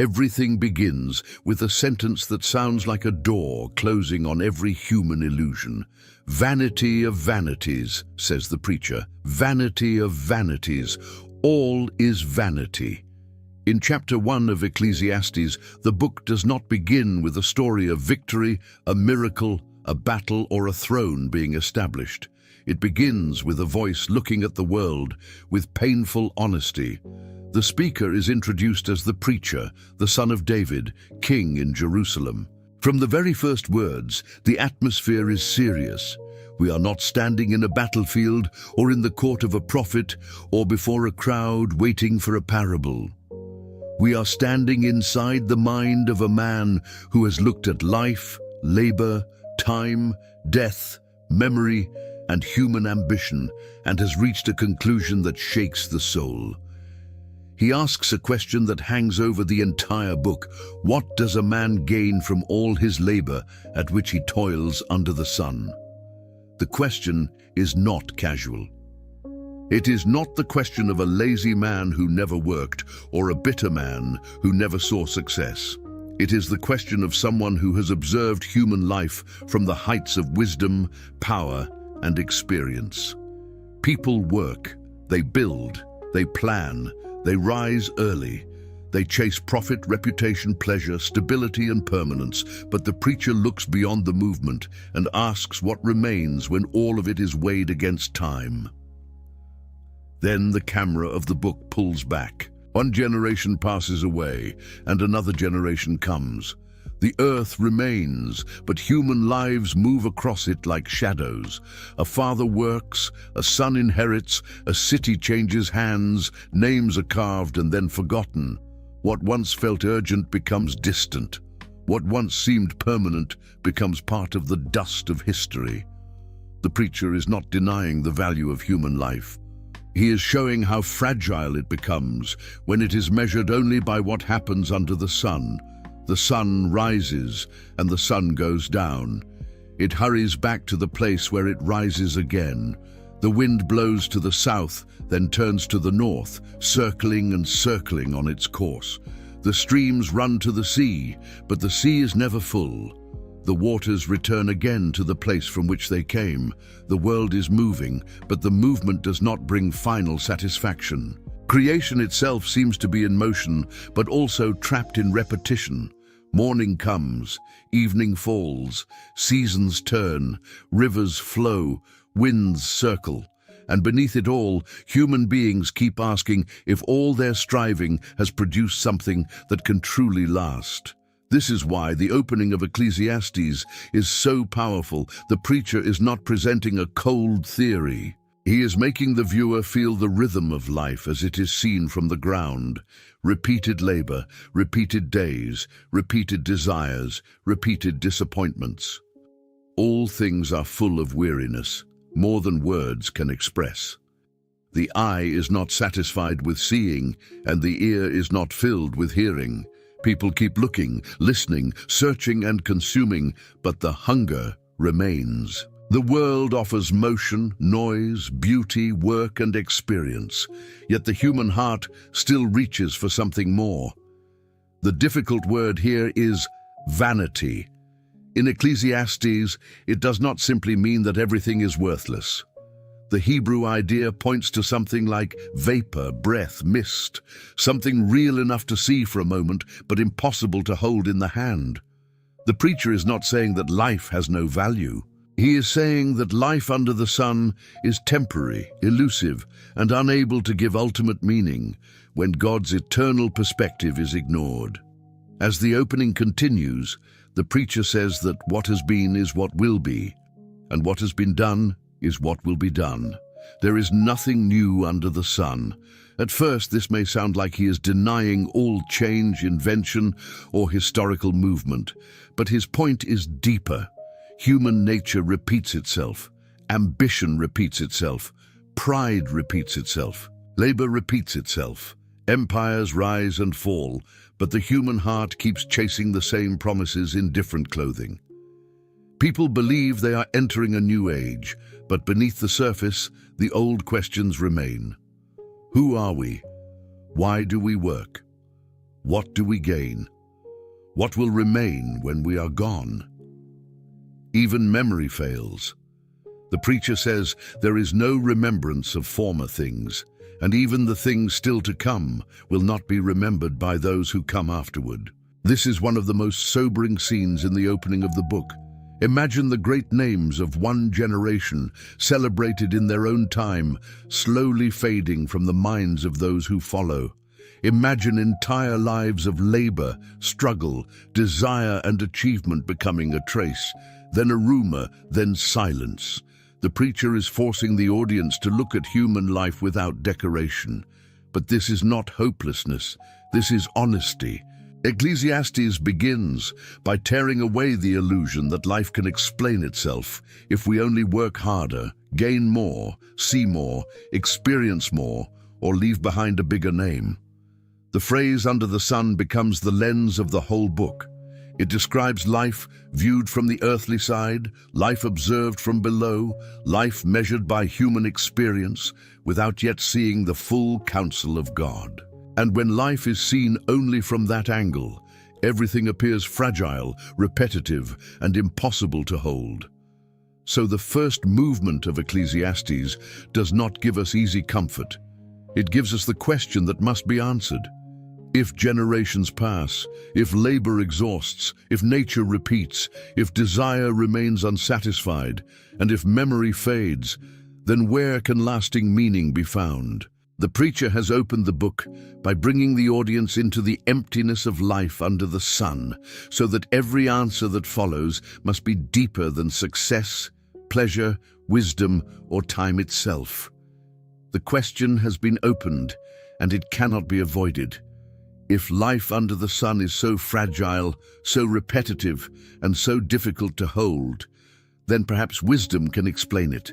Everything begins with a sentence that sounds like a door closing on every human illusion. Vanity of vanities, says the preacher. Vanity of vanities. All is vanity. In chapter 1 of Ecclesiastes, the book does not begin with a story of victory, a miracle, a battle, or a throne being established. It begins with a voice looking at the world with painful honesty. The speaker is introduced as the preacher, the son of David, king in Jerusalem. From the very first words, the atmosphere is serious. We are not standing in a battlefield or in the court of a prophet or before a crowd waiting for a parable. We are standing inside the mind of a man who has looked at life, labor, time, death, memory, and human ambition, and has reached a conclusion that shakes the soul. He asks a question that hangs over the entire book. What does a man gain from all his labor at which he toils under the sun? The question is not casual. It is not the question of a lazy man who never worked or a bitter man who never saw success. It is the question of someone who has observed human life from the heights of wisdom, power, and experience. People work, they build, they plan, they rise early. They chase profit, reputation, pleasure, stability, and permanence, but the preacher looks beyond the movement and asks what remains when all of it is weighed against time. Then the camera of the book pulls back. One generation passes away, and another generation comes. The earth remains, but human lives move across it like shadows. A father works, a son inherits, a city changes hands, names are carved and then forgotten. What once felt urgent becomes distant. What once seemed permanent becomes part of the dust of history. The preacher is not denying the value of human life. He is showing how fragile it becomes when it is measured only by what happens under the sun. The sun rises and the sun goes down. It hurries back to the place where it rises again. The wind blows to the south, then turns to the north, circling and circling on its course. The streams run to the sea, but the sea is never full. The waters return again to the place from which they came. The world is moving, but the movement does not bring final satisfaction. Creation itself seems to be in motion, but also trapped in repetition. Morning comes, evening falls, seasons turn, rivers flow, winds circle. And beneath it all, human beings keep asking if all their striving has produced something that can truly last. This is why the opening of Ecclesiastes is so powerful. The preacher is not presenting a cold theory. He is making the viewer feel the rhythm of life as it is seen from the ground. Repeated labor, repeated days, repeated desires, repeated disappointments. All things are full of weariness, more than words can express. The eye is not satisfied with seeing, and the ear is not filled with hearing. People keep looking, listening, searching and consuming, but the hunger remains. The world offers motion, noise, beauty, work and experience, yet the human heart still reaches for something more. The difficult word here is vanity. In Ecclesiastes, it does not simply mean that everything is worthless. The Hebrew idea points to something like vapor, breath, mist, something real enough to see for a moment, but impossible to hold in the hand. The preacher is not saying that life has no value. He is saying that life under the sun is temporary, elusive, and unable to give ultimate meaning when God's eternal perspective is ignored. As the opening continues, the preacher says that what has been is what will be, and what has been done is what will be done. There is nothing new under the sun. At first, this may sound like he is denying all change, invention, or historical movement, but his point is deeper. Human nature repeats itself. Ambition repeats itself. Pride repeats itself. Labor repeats itself. Empires rise and fall, but the human heart keeps chasing the same promises in different clothing. People believe they are entering a new age, but beneath the surface, the old questions remain. Who are we? Why do we work? What do we gain? What will remain when we are gone? Even memory fails. The preacher says there is no remembrance of former things, and even the things still to come will not be remembered by those who come afterward. This is one of the most sobering scenes in the opening of the book. Imagine the great names of one generation, celebrated in their own time, slowly fading from the minds of those who follow. Imagine entire lives of labor, struggle, desire, and achievement becoming a trace, then a rumor, then silence. The preacher is forcing the audience to look at human life without decoration. But this is not hopelessness, this is honesty. Ecclesiastes begins by tearing away the illusion that life can explain itself if we only work harder, gain more, see more, experience more, or leave behind a bigger name. The phrase "under the sun" becomes the lens of the whole book. It describes life viewed from the earthly side, life observed from below, life measured by human experience, without yet seeing the full counsel of God. And when life is seen only from that angle, everything appears fragile, repetitive, and impossible to hold. So the first movement of Ecclesiastes does not give us easy comfort. It gives us the question that must be answered. If generations pass, if labor exhausts, if nature repeats, if desire remains unsatisfied, and if memory fades, then where can lasting meaning be found? The preacher has opened the book by bringing the audience into the emptiness of life under the sun, so that every answer that follows must be deeper than success, pleasure, wisdom, or time itself. The question has been opened, and it cannot be avoided. If life under the sun is so fragile, so repetitive, and so difficult to hold, then perhaps wisdom can explain it.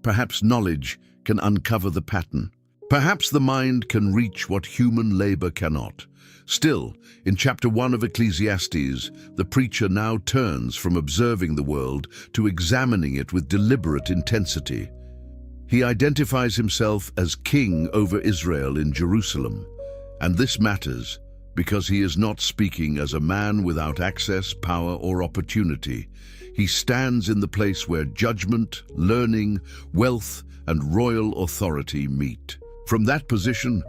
Perhaps knowledge can uncover the pattern. Perhaps the mind can reach what human labor cannot. Still, in chapter 1 of Ecclesiastes, the preacher now turns from observing the world to examining it with deliberate intensity. He identifies himself as king over Israel in Jerusalem. And this matters because he is not speaking as a man without access, power, or opportunity. He stands in the place where judgment, learning, wealth, and royal authority meet. From that position,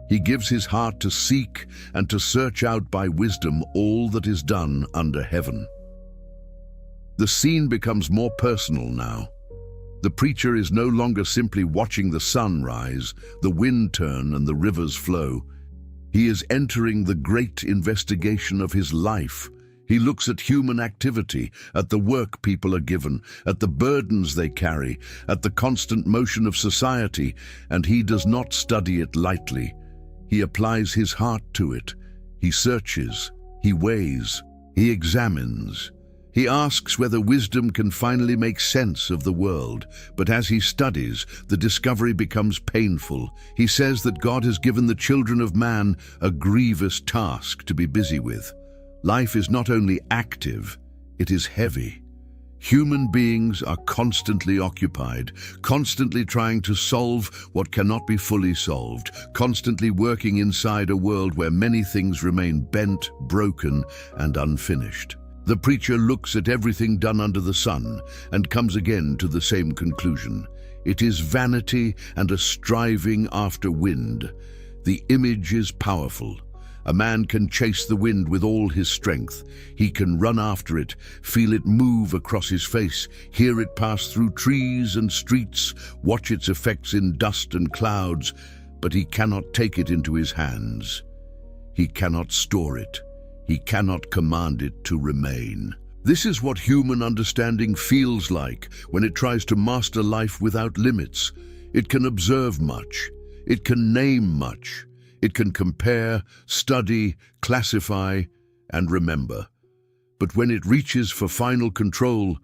he gives his heart to seek and to search out by wisdom all that is done under heaven. The scene becomes more personal now. The preacher is no longer simply watching the sun rise, the wind turn, and the rivers flow. He is entering the great investigation of his life. He looks at human activity, at the work people are given, at the burdens they carry, at the constant motion of society, and he does not study it lightly. He applies his heart to it. He searches, he weighs, he examines. He asks whether wisdom can finally make sense of the world, but as he studies, the discovery becomes painful. He says that God has given the children of man a grievous task to be busy with. Life is not only active, it is heavy. Human beings are constantly occupied, constantly trying to solve what cannot be fully solved, constantly working inside a world where many things remain bent, broken, and unfinished. The preacher looks at everything done under the sun and comes again to the same conclusion. It is vanity and a striving after wind. The image is powerful. A man can chase the wind with all his strength. He can run after it, feel it move across his face, hear it pass through trees and streets, watch its effects in dust and clouds, but he cannot take it into his hands. He cannot store it. He cannot command it to remain. This is what human understanding feels like when it tries to master life without limits. It can observe much. It can name much. It can compare, study, classify, and remember. But when it reaches for final control,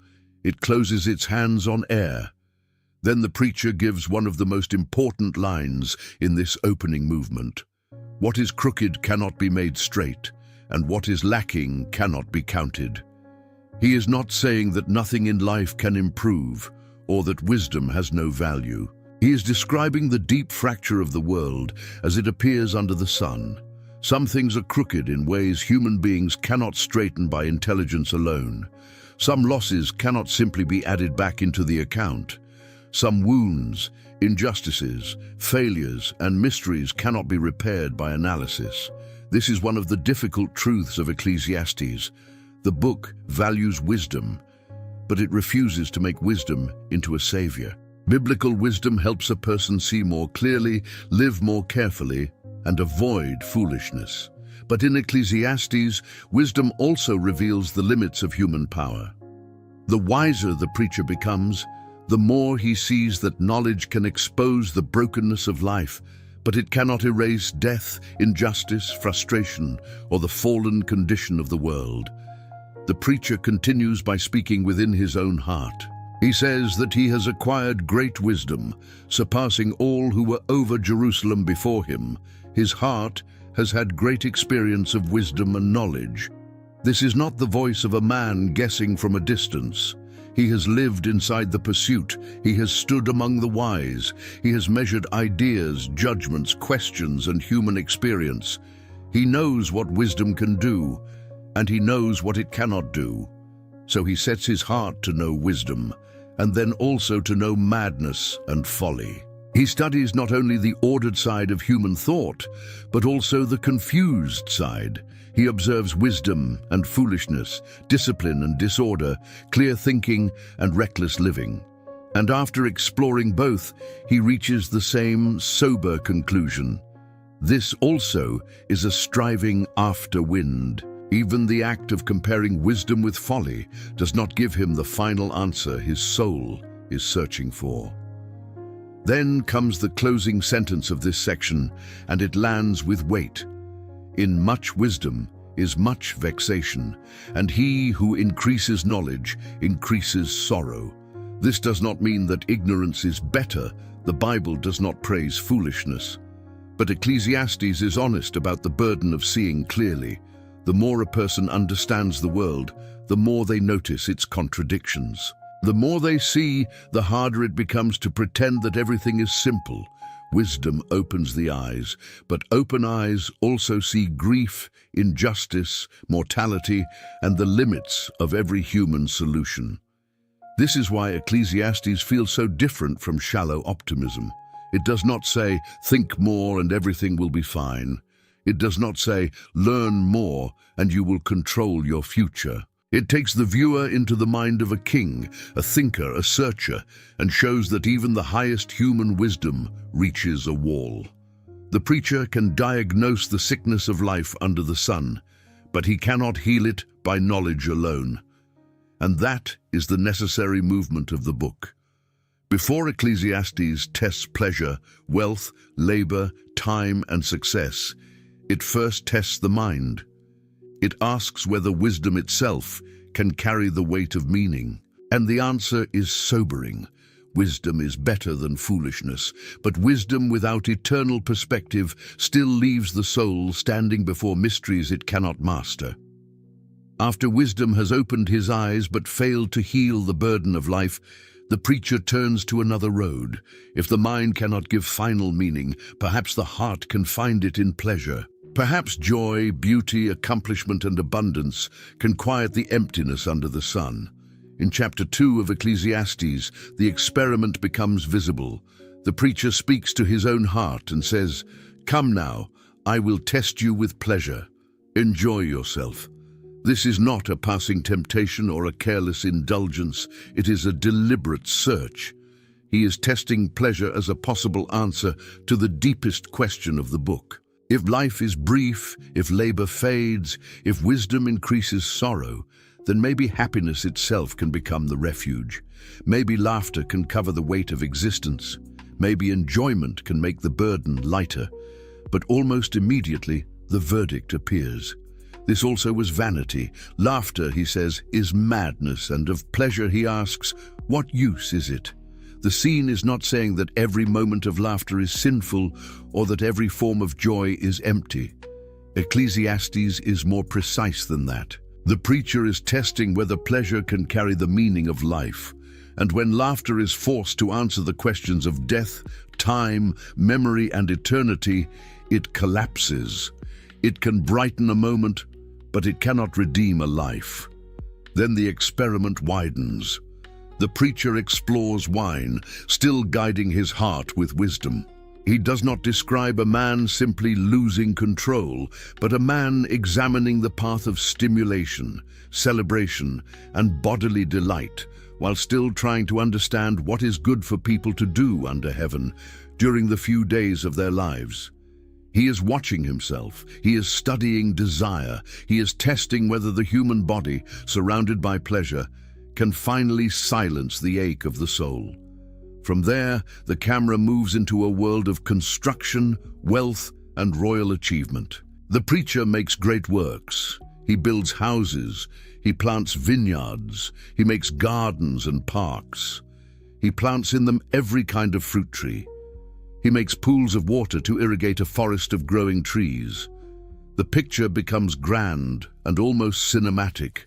it closes its hands on air. Then the preacher gives one of the most important lines in this opening movement. What is crooked cannot be made straight, and what is lacking cannot be counted. He is not saying that nothing in life can improve, or that wisdom has no value. He is describing the deep fracture of the world as it appears under the sun. Some things are crooked in ways human beings cannot straighten by intelligence alone. Some losses cannot simply be added back into the account. Some wounds, injustices, failures, and mysteries cannot be repaired by analysis. This is one of the difficult truths of Ecclesiastes. The book values wisdom, but it refuses to make wisdom into a savior. Biblical wisdom helps a person see more clearly, live more carefully, and avoid foolishness. But in Ecclesiastes, wisdom also reveals the limits of human power. The wiser the preacher becomes, the more he sees that knowledge can expose the brokenness of life, but it cannot erase death, injustice, frustration, or the fallen condition of the world. The preacher continues by speaking within his own heart. He says that he has acquired great wisdom, surpassing all who were over Jerusalem before him. His heart has had great experience of wisdom and knowledge. This is not the voice of a man guessing from a distance. He has lived inside the pursuit. He has stood among the wise. He has measured ideas, judgments, questions, and human experience. He knows what wisdom can do, and he knows what it cannot do. So he sets his heart to know wisdom, and then also to know madness and folly. He studies not only the ordered side of human thought, but also the confused side. He observes wisdom and foolishness, discipline and disorder, clear thinking and reckless living. And after exploring both, he reaches the same sober conclusion. This also is a striving after wind. Even the act of comparing wisdom with folly does not give him the final answer his soul is searching for. Then comes the closing sentence of this section, and it lands with weight. In much wisdom is much vexation, and he who increases knowledge increases sorrow. This does not mean that ignorance is better. The Bible does not praise foolishness. But Ecclesiastes is honest about the burden of seeing clearly. The more a person understands the world, the more they notice its contradictions. The more they see, the harder it becomes to pretend that everything is simple. Wisdom opens the eyes, but open eyes also see grief, injustice, mortality, and the limits of every human solution. This is why Ecclesiastes feels so different from shallow optimism. It does not say, think more and everything will be fine. It does not say, learn more and you will control your future. It takes the viewer into the mind of a king, a thinker, a searcher, and shows that even the highest human wisdom reaches a wall. The preacher can diagnose the sickness of life under the sun, but he cannot heal it by knowledge alone. And that is the necessary movement of the book. Before Ecclesiastes tests pleasure, wealth, labor, time, and success, it first tests the mind. It asks whether wisdom itself can carry the weight of meaning. And the answer is sobering. Wisdom is better than foolishness, but wisdom without eternal perspective still leaves the soul standing before mysteries it cannot master. After wisdom has opened his eyes but failed to heal the burden of life, the preacher turns to another road. If the mind cannot give final meaning, perhaps the heart can find it in pleasure. Perhaps joy, beauty, accomplishment, and abundance can quiet the emptiness under the sun. In chapter 2 of Ecclesiastes, the experiment becomes visible. The preacher speaks to his own heart and says, "Come now, I will test you with pleasure. Enjoy yourself." This is not a passing temptation or a careless indulgence. It is a deliberate search. He is testing pleasure as a possible answer to the deepest question of the book. If life is brief, if labor fades, if wisdom increases sorrow, then maybe happiness itself can become the refuge. Maybe laughter can cover the weight of existence. Maybe enjoyment can make the burden lighter. But almost immediately, the verdict appears. This also was vanity. Laughter, he says, is madness, and of pleasure he asks, what use is it? The scene is not saying that every moment of laughter is sinful or that every form of joy is empty. Ecclesiastes is more precise than that. The preacher is testing whether pleasure can carry the meaning of life. And when laughter is forced to answer the questions of death, time, memory, and eternity, it collapses. It can brighten a moment, but it cannot redeem a life. Then the experiment widens. The preacher explores wine, still guiding his heart with wisdom. He does not describe a man simply losing control, but a man examining the path of stimulation, celebration, and bodily delight, while still trying to understand what is good for people to do under heaven during the few days of their lives. He is watching himself, he is studying desire, he is testing whether the human body, surrounded by pleasure, can finally silence the ache of the soul. From there, the camera moves into a world of construction, wealth, and royal achievement. The preacher makes great works. He builds houses, he plants vineyards, he makes gardens and parks. He plants in them every kind of fruit tree. He makes pools of water to irrigate a forest of growing trees. The picture becomes grand and almost cinematic.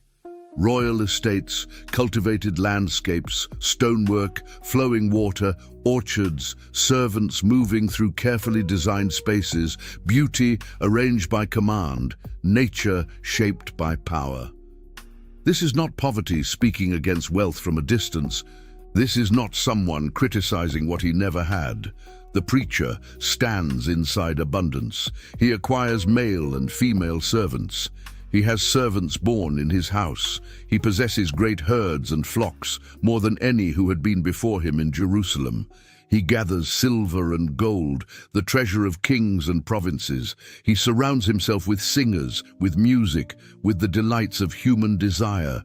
Royal estates, cultivated landscapes, stonework, flowing water, orchards, servants moving through carefully designed spaces, beauty arranged by command, nature shaped by power. This is not poverty speaking against wealth from a distance. This is not someone criticizing what he never had. The preacher stands inside abundance. He acquires male and female servants. He has servants born in his house. He possesses great herds and flocks, more than any who had been before him in Jerusalem. He gathers silver and gold, the treasure of kings and provinces. He surrounds himself with singers, with music, with the delights of human desire.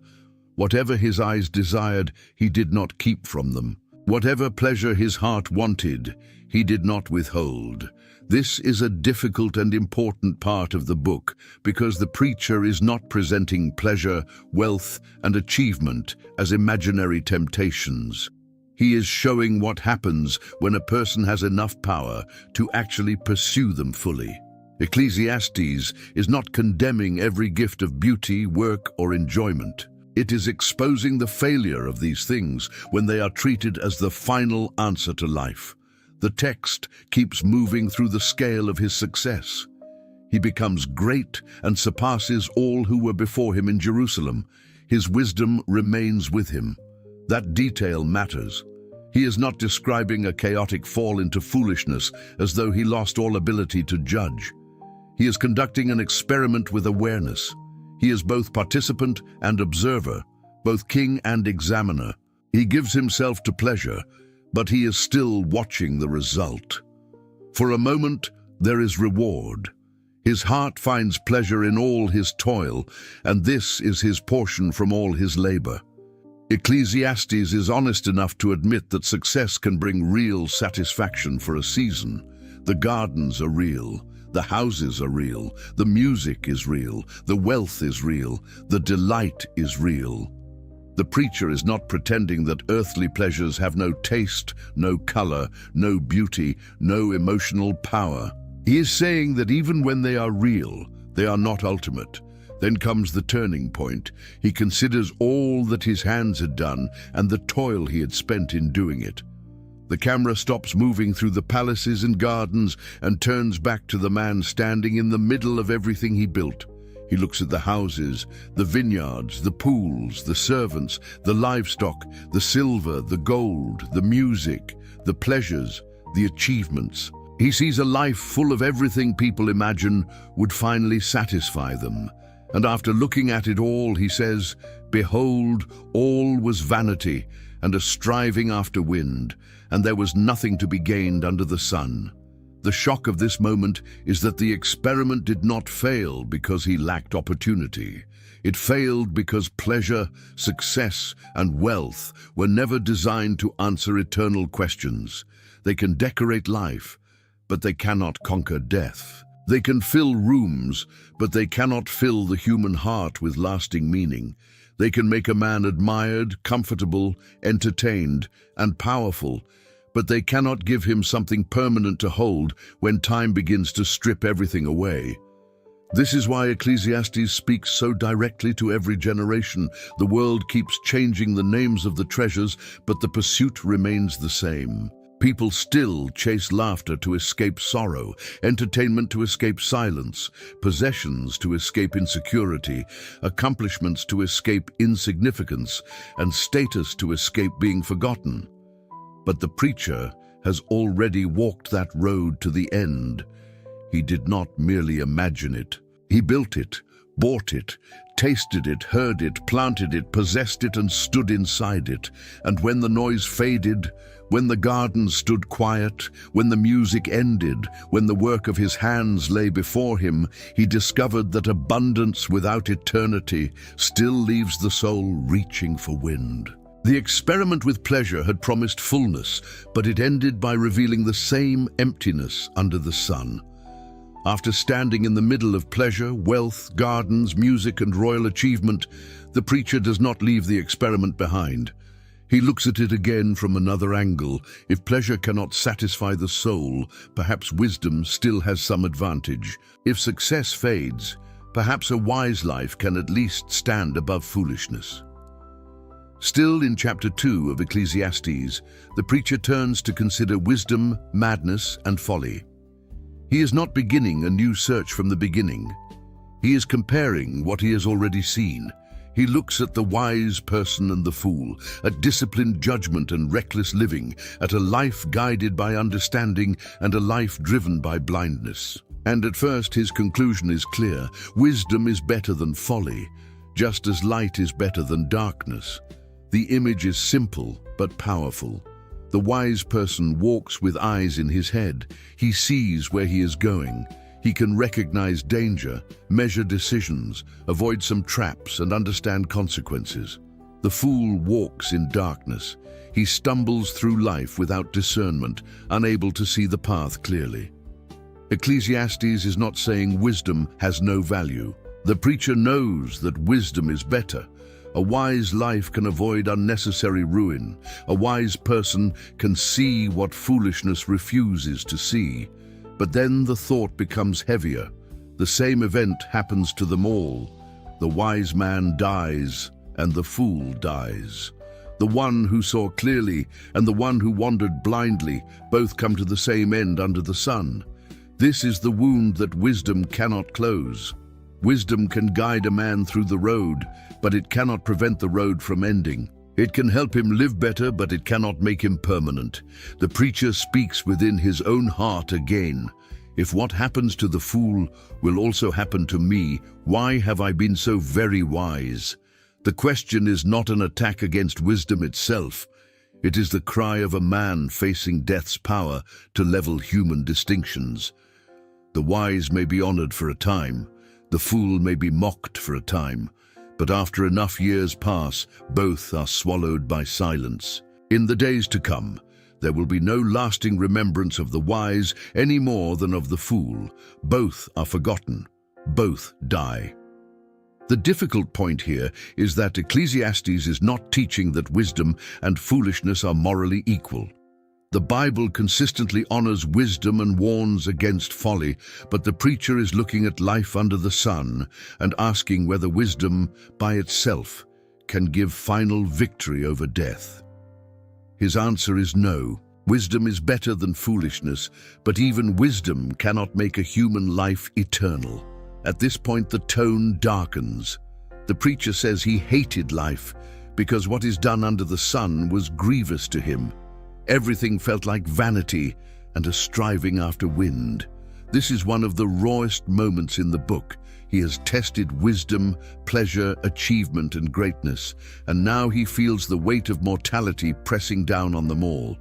Whatever his eyes desired, he did not keep from them. Whatever pleasure his heart wanted, he did not withhold. This is a difficult and important part of the book because the preacher is not presenting pleasure, wealth, and achievement as imaginary temptations. He is showing what happens when a person has enough power to actually pursue them fully. Ecclesiastes is not condemning every gift of beauty, work, or enjoyment. It is exposing the failure of these things when they are treated as the final answer to life. The text keeps moving through the scale of his success. He becomes great and surpasses all who were before him in Jerusalem. His wisdom remains with him. That detail matters. He is not describing a chaotic fall into foolishness as though he lost all ability to judge. He is conducting an experiment with awareness. He is both participant and observer, both king and examiner. He gives himself to pleasure, but he is still watching the result. For a moment, there is reward. His heart finds pleasure in all his toil, and this is his portion from all his labor. Ecclesiastes is honest enough to admit that success can bring real satisfaction for a season. The gardens are real. The houses are real. The music is real. The wealth is real. The delight is real. The preacher is not pretending that earthly pleasures have no taste, no color, no beauty, no emotional power. He is saying that even when they are real, they are not ultimate. Then comes the turning point. He considers all that his hands had done and the toil he had spent in doing it. The camera stops moving through the palaces and gardens and turns back to the man standing in the middle of everything he built. He looks at the houses, the vineyards, the pools, the servants, the livestock, the silver, the gold, the music, the pleasures, the achievements. He sees a life full of everything people imagine would finally satisfy them. And after looking at it all, he says, "Behold, all was vanity and a striving after wind, and there was nothing to be gained under the sun." The shock of this moment is that the experiment did not fail because he lacked opportunity. It failed because pleasure, success, and wealth were never designed to answer eternal questions. They can decorate life, but they cannot conquer death. They can fill rooms, but they cannot fill the human heart with lasting meaning. They can make a man admired, comfortable, entertained, and powerful, but they cannot give him something permanent to hold when time begins to strip everything away. This is why Ecclesiastes speaks so directly to every generation. The world keeps changing the names of the treasures, but the pursuit remains the same. People still chase laughter to escape sorrow, entertainment to escape silence, possessions to escape insecurity, accomplishments to escape insignificance, and status to escape being forgotten. But the preacher has already walked that road to the end. He did not merely imagine it. He built it, bought it, tasted it, heard it, planted it, possessed it, and stood inside it. And when the noise faded, when the garden stood quiet, when the music ended, when the work of his hands lay before him, he discovered that abundance without eternity still leaves the soul reaching for wind. The experiment with pleasure had promised fullness, but it ended by revealing the same emptiness under the sun. After standing in the middle of pleasure, wealth, gardens, music, and royal achievement, the preacher does not leave the experiment behind. He looks at it again from another angle. If pleasure cannot satisfy the soul, perhaps wisdom still has some advantage. If success fades, perhaps a wise life can at least stand above foolishness. Still in chapter 2 of Ecclesiastes, the preacher turns to consider wisdom, madness, and folly. He is not beginning a new search from the beginning. He is comparing what he has already seen. He looks at the wise person and the fool, at disciplined judgment and reckless living, at a life guided by understanding and a life driven by blindness. And at first his conclusion is clear. Wisdom is better than folly, just as light is better than darkness. The image is simple but powerful. The wise person walks with eyes in his head. He sees where he is going. He can recognize danger, measure decisions, avoid some traps, and understand consequences. The fool walks in darkness. He stumbles through life without discernment, unable to see the path clearly. Ecclesiastes is not saying wisdom has no value. The preacher knows that wisdom is better. A wise life can avoid unnecessary ruin. A wise person can see what foolishness refuses to see. But then the thought becomes heavier. The same event happens to them all. The wise man dies, and the fool dies. The one who saw clearly and the one who wandered blindly both come to the same end under the sun. This is the wound that wisdom cannot close. Wisdom can guide a man through the road, but it cannot prevent the road from ending. It can help him live better, but it cannot make him permanent. The preacher speaks within his own heart again. If what happens to the fool will also happen to me, why have I been so very wise? The question is not an attack against wisdom itself. It is the cry of a man facing death's power to level human distinctions. The wise may be honored for a time. The fool may be mocked for a time. But after enough years pass, both are swallowed by silence. In the days to come, there will be no lasting remembrance of the wise any more than of the fool. Both are forgotten. Both die. The difficult point here is that Ecclesiastes is not teaching that wisdom and foolishness are morally equal. The Bible consistently honors wisdom and warns against folly, but the preacher is looking at life under the sun and asking whether wisdom, by itself, can give final victory over death. His answer is no. Wisdom is better than foolishness, but even wisdom cannot make a human life eternal. At this point, the tone darkens. The preacher says he hated life because what is done under the sun was grievous to him. Everything felt like vanity and a striving after wind. This is one of the rawest moments in the book. He has tested wisdom, pleasure, achievement, and greatness, and now he feels the weight of mortality pressing down on them all.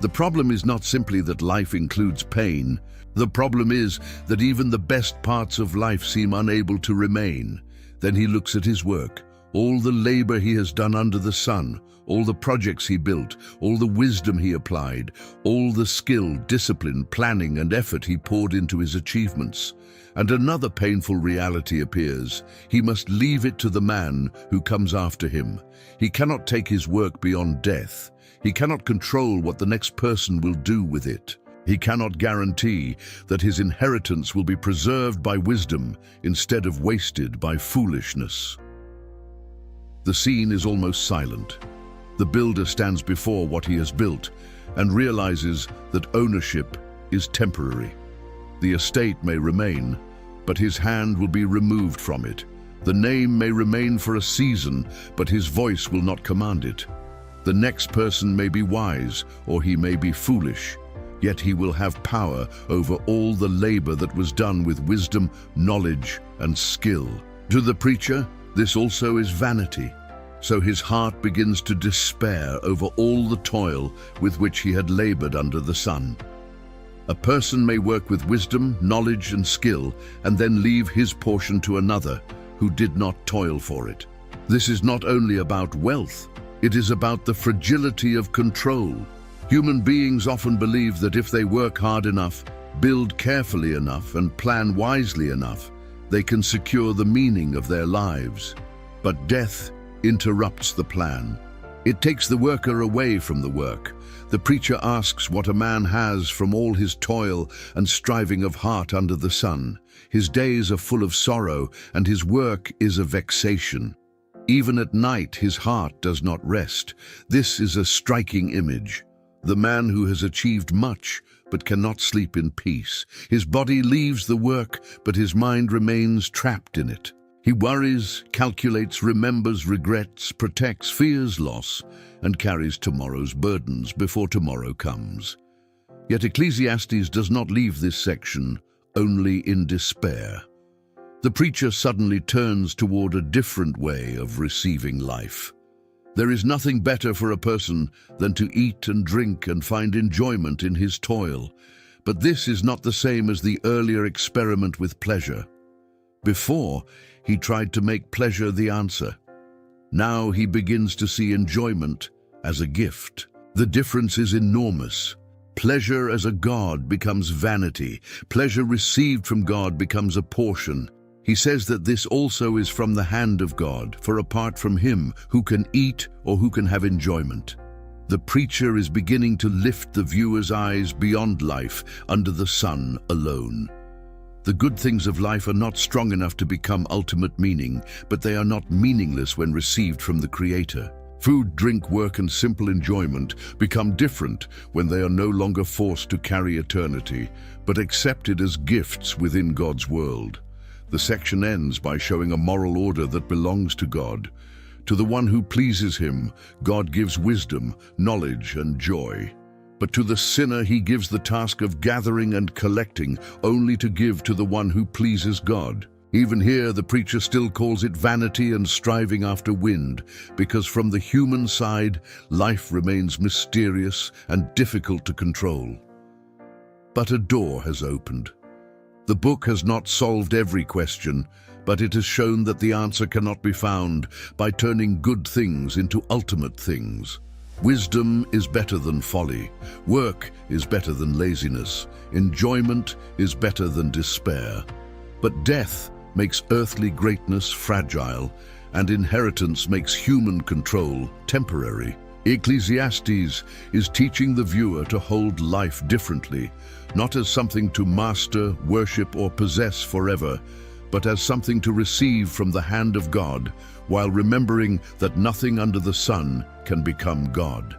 The problem is not simply that life includes pain. The problem is that even the best parts of life seem unable to remain. Then he looks at his work, all the labor he has done under the sun, all the projects he built, all the wisdom he applied, all the skill, discipline, planning, and effort he poured into his achievements. And another painful reality appears. He must leave it to the man who comes after him. He cannot take his work beyond death. He cannot control what the next person will do with it. He cannot guarantee that his inheritance will be preserved by wisdom instead of wasted by foolishness. The scene is almost silent. The builder stands before what he has built, and realizes that ownership is temporary. The estate may remain, but his hand will be removed from it. The name may remain for a season, but his voice will not command it. The next person may be wise, or he may be foolish, yet he will have power over all the labor that was done with wisdom, knowledge, and skill. To the preacher, this also is vanity. So his heart begins to despair over all the toil with which he had labored under the sun. A person may work with wisdom, knowledge, and skill, and then leave his portion to another who did not toil for it. This is not only about wealth, it is about the fragility of control. Human beings often believe that if they work hard enough, build carefully enough, and plan wisely enough, they can secure the meaning of their lives. But death interrupts the plan. It takes the worker away from the work. The preacher asks what a man has from all his toil and striving of heart under the sun. His days are full of sorrow, and his work is a vexation. Even at night his heart does not rest. This is a striking image. The man who has achieved much, but cannot sleep in peace. His body leaves the work, but his mind remains trapped in it. He worries, calculates, remembers, regrets, protects, fears loss, and carries tomorrow's burdens before tomorrow comes. Yet Ecclesiastes does not leave this section only in despair. The preacher suddenly turns toward a different way of receiving life. There is nothing better for a person than to eat and drink and find enjoyment in his toil. But this is not the same as the earlier experiment with pleasure. Before, he tried to make pleasure the answer. Now he begins to see enjoyment as a gift. The difference is enormous. Pleasure as a god becomes vanity. Pleasure received from God becomes a portion. He says that this also is from the hand of God, for apart from him, who can eat or who can have enjoyment? The preacher is beginning to lift the viewer's eyes beyond life, under the sun alone. The good things of life are not strong enough to become ultimate meaning, but they are not meaningless when received from the Creator. Food, drink, work, and simple enjoyment become different when they are no longer forced to carry eternity, but accepted as gifts within God's world. The section ends by showing a moral order that belongs to God. To the one who pleases him, God gives wisdom, knowledge, and joy. But to the sinner he gives the task of gathering and collecting, only to give to the one who pleases God. Even here, the preacher still calls it vanity and striving after wind, because from the human side, life remains mysterious and difficult to control. But a door has opened. The book has not solved every question, but it has shown that the answer cannot be found by turning good things into ultimate things. Wisdom is better than folly. Work is better than laziness. Enjoyment is better than despair. But death makes earthly greatness fragile, and inheritance makes human control temporary. Ecclesiastes is teaching the viewer to hold life differently, not as something to master, worship, or possess forever, but as something to receive from the hand of God, while remembering that nothing under the sun can become God.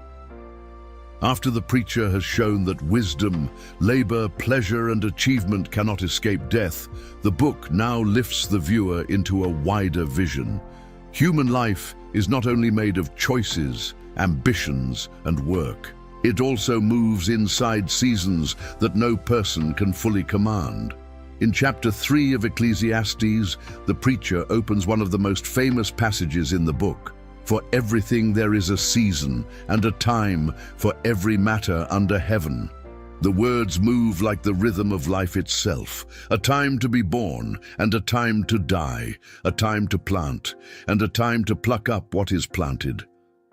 After the preacher has shown that wisdom, labor, pleasure, and achievement cannot escape death, the book now lifts the viewer into a wider vision. Human life is not only made of choices, ambitions, and work. It also moves inside seasons that no person can fully command. In chapter 3 of Ecclesiastes, the preacher opens one of the most famous passages in the book. For everything there is a season and a time for every matter under heaven. The words move like the rhythm of life itself. A time to be born and a time to die. A time to plant and a time to pluck up what is planted.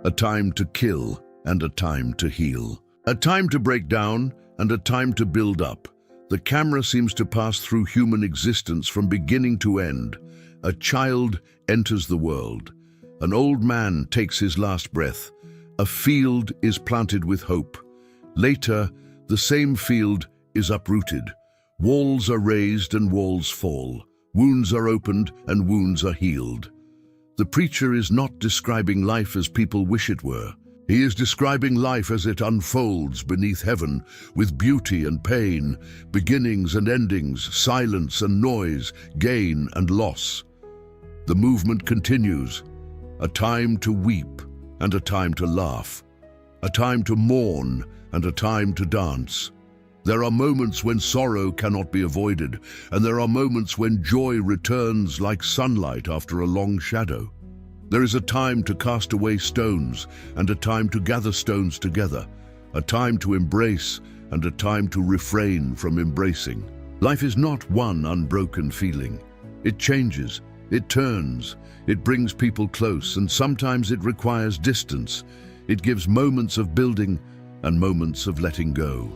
A time to kill and a time to heal. A time to break down and a time to build up. The camera seems to pass through human existence from beginning to end. A child enters the world. An old man takes his last breath. A field is planted with hope. Later, the same field is uprooted. Walls are raised and walls fall. Wounds are opened and wounds are healed. The preacher is not describing life as people wish it were. He is describing life as it unfolds beneath heaven, with beauty and pain, beginnings and endings, silence and noise, gain and loss. The movement continues, a time to weep and a time to laugh, a time to mourn and a time to dance. There are moments when sorrow cannot be avoided, and there are moments when joy returns like sunlight after a long shadow. There is a time to cast away stones and a time to gather stones together, a time to embrace and a time to refrain from embracing. Life is not one unbroken feeling. It changes, it turns, it brings people close, and sometimes it requires distance. It gives moments of building and moments of letting go.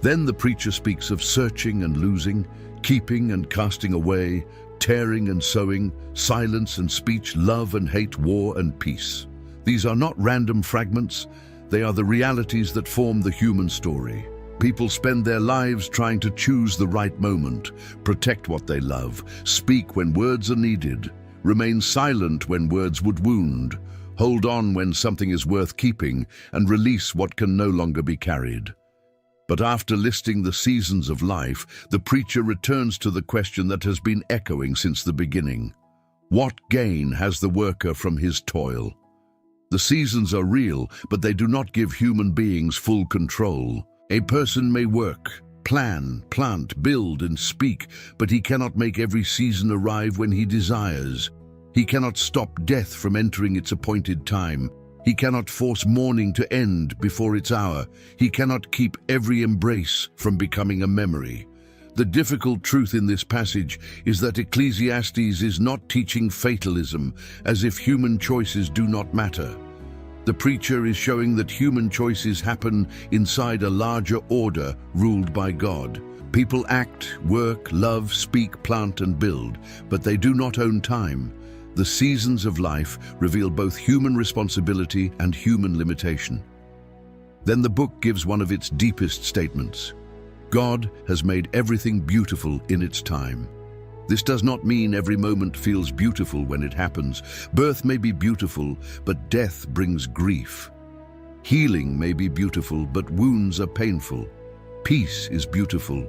Then the preacher speaks of searching and losing, keeping and casting away, tearing and sowing, silence and speech, love and hate, war and peace. These are not random fragments, they are the realities that form the human story. People spend their lives trying to choose the right moment, protect what they love, speak when words are needed, remain silent when words would wound, hold on when something is worth keeping, and release what can no longer be carried. But after listing the seasons of life, the preacher returns to the question that has been echoing since the beginning. What gain has the worker from his toil? The seasons are real, but they do not give human beings full control. A person may work, plan, plant, build, and speak, but he cannot make every season arrive when he desires. He cannot stop death from entering its appointed time. He cannot force mourning to end before its hour. He cannot keep every embrace from becoming a memory. The difficult truth in this passage is that Ecclesiastes is not teaching fatalism, as if human choices do not matter. The preacher is showing that human choices happen inside a larger order ruled by God. People act, work, love, speak, plant, and build, but they do not own time. The seasons of life reveal both human responsibility and human limitation. Then the book gives one of its deepest statements. God has made everything beautiful in its time. This does not mean every moment feels beautiful when it happens. Birth may be beautiful, but death brings grief. Healing may be beautiful, but wounds are painful. Peace is beautiful,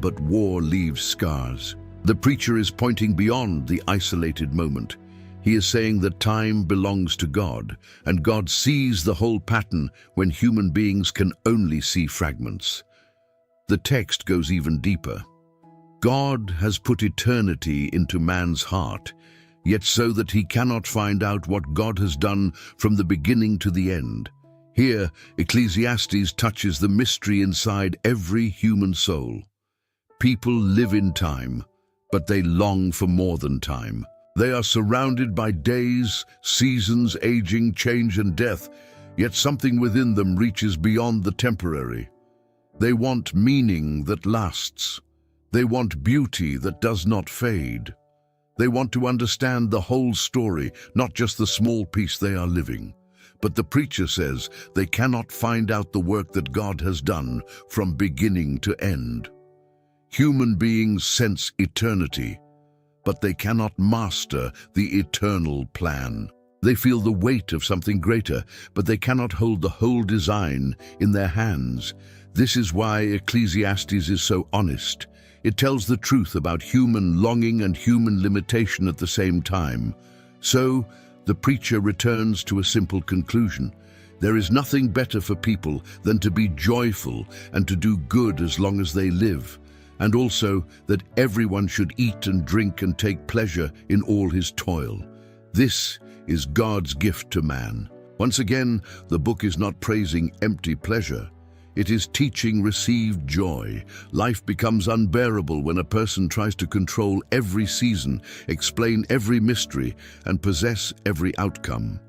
but war leaves scars. The preacher is pointing beyond the isolated moment. He is saying that time belongs to God, and God sees the whole pattern when human beings can only see fragments. The text goes even deeper. God has put eternity into man's heart, yet so that he cannot find out what God has done from the beginning to the end. Here, Ecclesiastes touches the mystery inside every human soul. People live in time, but they long for more than time. They are surrounded by days, seasons, aging, change, and death, yet something within them reaches beyond the temporary. They want meaning that lasts. They want beauty that does not fade. They want to understand the whole story, not just the small piece they are living. But the preacher says they cannot find out the work that God has done from beginning to end. Human beings sense eternity, but they cannot master the eternal plan. They feel the weight of something greater, but they cannot hold the whole design in their hands. This is why Ecclesiastes is so honest. It tells the truth about human longing and human limitation at the same time. So, the preacher returns to a simple conclusion. There is nothing better for people than to be joyful and to do good as long as they live, and also that everyone should eat and drink and take pleasure in all his toil. This is God's gift to man. Once again, the book is not praising empty pleasure. It is teaching received joy. Life becomes unbearable when a person tries to control every season, explain every mystery, and possess every outcome.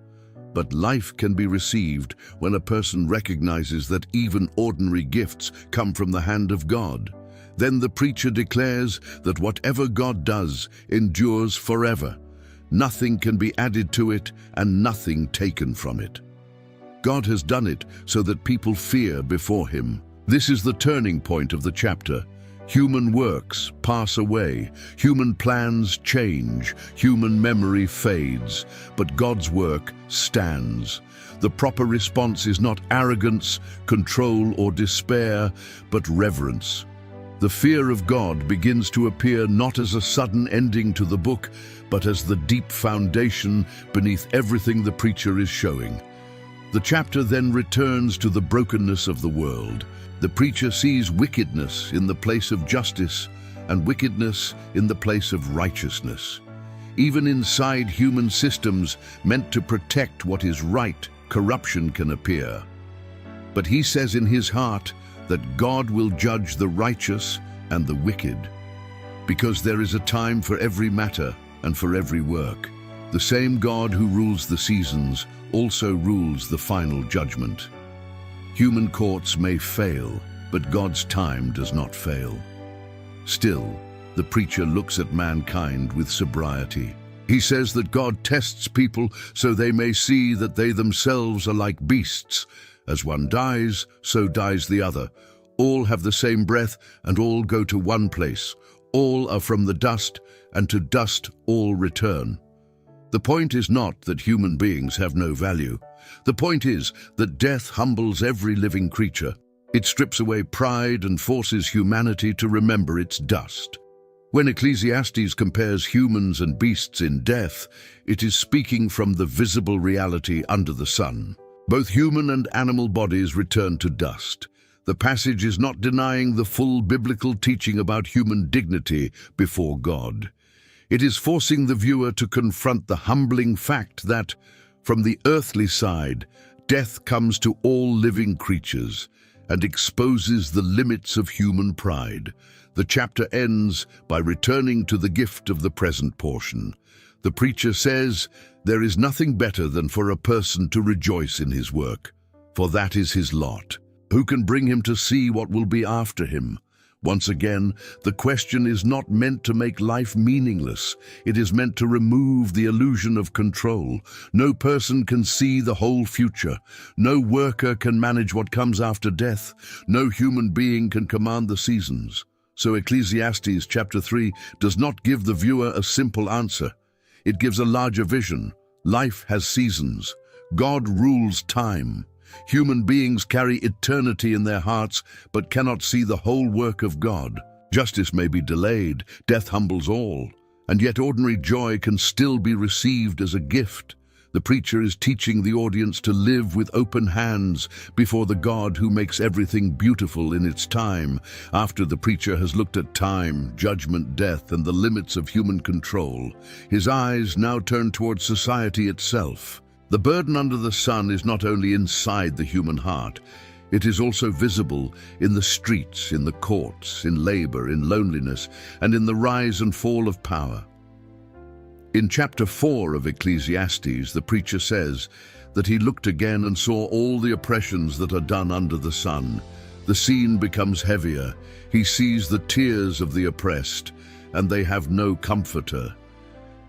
But life can be received when a person recognizes that even ordinary gifts come from the hand of God. Then the preacher declares that whatever God does endures forever. Nothing can be added to it and nothing taken from it. God has done it so that people fear before him. This is the turning point of the chapter. Human works pass away, human plans change, human memory fades, but God's work stands. The proper response is not arrogance, control, or despair, but reverence. The fear of God begins to appear not as a sudden ending to the book, but as the deep foundation beneath everything the preacher is showing. The chapter then returns to the brokenness of the world. The preacher sees wickedness in the place of justice and wickedness in the place of righteousness. Even inside human systems meant to protect what is right, corruption can appear. But he says in his heart that God will judge the righteous and the wicked, because there is a time for every matter and for every work. The same God who rules the seasons also rules the final judgment. Human courts may fail, but God's time does not fail. Still, the preacher looks at mankind with sobriety. He says that God tests people so they may see that they themselves are like beasts. As one dies, so dies the other. All have the same breath, and all go to one place. All are from the dust, and to dust all return. The point is not that human beings have no value. The point is that death humbles every living creature. It strips away pride and forces humanity to remember its dust. When Ecclesiastes compares humans and beasts in death, it is speaking from the visible reality under the sun. Both human and animal bodies return to dust. The passage is not denying the full biblical teaching about human dignity before God. It is forcing the viewer to confront the humbling fact that, from the earthly side, death comes to all living creatures and exposes the limits of human pride. The chapter ends by returning to the gift of the present portion. The preacher says, "There is nothing better than for a person to rejoice in his work, for that is his lot. Who can bring him to see what will be after him?" Once again, the question is not meant to make life meaningless. It is meant to remove the illusion of control. No person can see the whole future. No worker can manage what comes after death. No human being can command the seasons. So Ecclesiastes chapter 3 does not give the viewer a simple answer. It gives a larger vision. Life has seasons. God rules time. Human beings carry eternity in their hearts, but cannot see the whole work of God. Justice may be delayed, death humbles all, and yet ordinary joy can still be received as a gift. The preacher is teaching the audience to live with open hands before the God who makes everything beautiful in its time. After the preacher has looked at time, judgment, death, and the limits of human control, his eyes now turn towards society itself. The burden under the sun is not only inside the human heart, it is also visible in the streets, in the courts, in labor, in loneliness, and in the rise and fall of power. In chapter 4 of Ecclesiastes, the preacher says that he looked again and saw all the oppressions that are done under the sun. The scene becomes heavier. He sees the tears of the oppressed, and they have no comforter.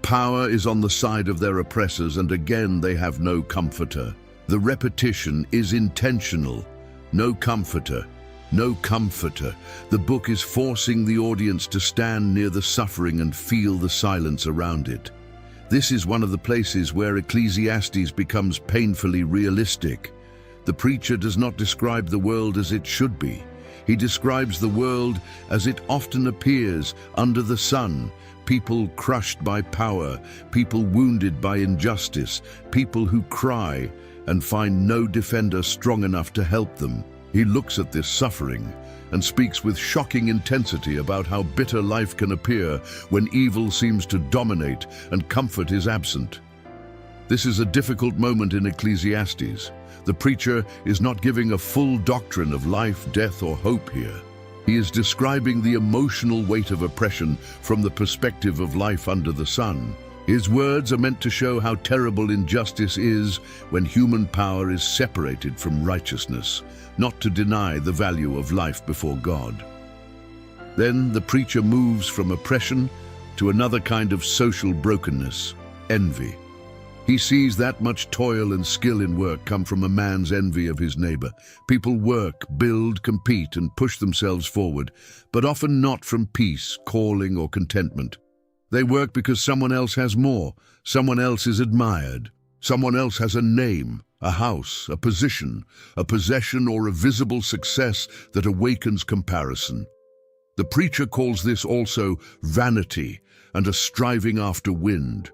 Power is on the side of their oppressors, and again they have no comforter. The repetition is intentional. No comforter. No comforter. The book is forcing the audience to stand near the suffering and feel the silence around it. This is one of the places where Ecclesiastes becomes painfully realistic. The preacher does not describe the world as it should be. He describes the world as it often appears under the sun. People crushed by power, people wounded by injustice, people who cry and find no defender strong enough to help them. He looks at this suffering and speaks with shocking intensity about how bitter life can appear when evil seems to dominate and comfort is absent. This is a difficult moment in Ecclesiastes. The preacher is not giving a full doctrine of life, death, or hope here. He is describing the emotional weight of oppression from the perspective of life under the sun. His words are meant to show how terrible injustice is when human power is separated from righteousness, not to deny the value of life before God. Then the preacher moves from oppression to another kind of social brokenness, envy. He sees that much toil and skill in work come from a man's envy of his neighbor. People work, build, compete, and push themselves forward, but often not from peace, calling, or contentment. They work because someone else has more, someone else is admired, someone else has a name, a house, a position, a possession, or a visible success that awakens comparison. The preacher calls this also vanity and a striving after wind.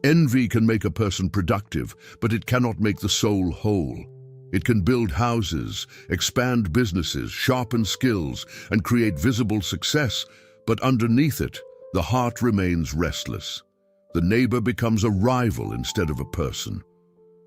Envy can make a person productive, but it cannot make the soul whole. It can build houses, expand businesses, sharpen skills, and create visible success, but underneath it, the heart remains restless. The neighbor becomes a rival instead of a person.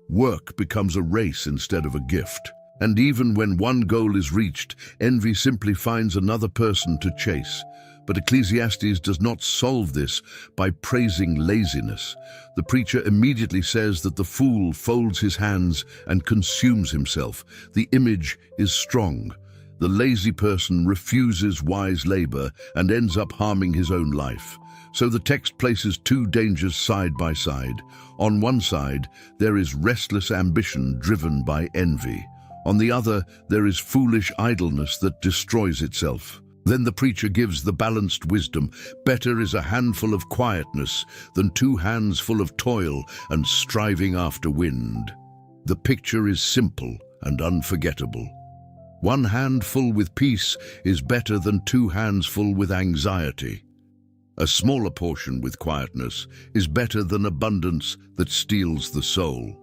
Work becomes a race instead of a gift. And even when one goal is reached, envy simply finds another person to chase. But Ecclesiastes does not solve this by praising laziness. The preacher immediately says that the fool folds his hands and consumes himself. The image is strong. The lazy person refuses wise labor and ends up harming his own life. So the text places two dangers side by side. On one side, there is restless ambition driven by envy. On the other, there is foolish idleness that destroys itself. Then the preacher gives the balanced wisdom. Better is a handful of quietness than 2 hands full of toil and striving after wind. The picture is simple and unforgettable. 1 hand full with peace is better than 2 hands full with anxiety. A smaller portion with quietness is better than abundance that steals the soul.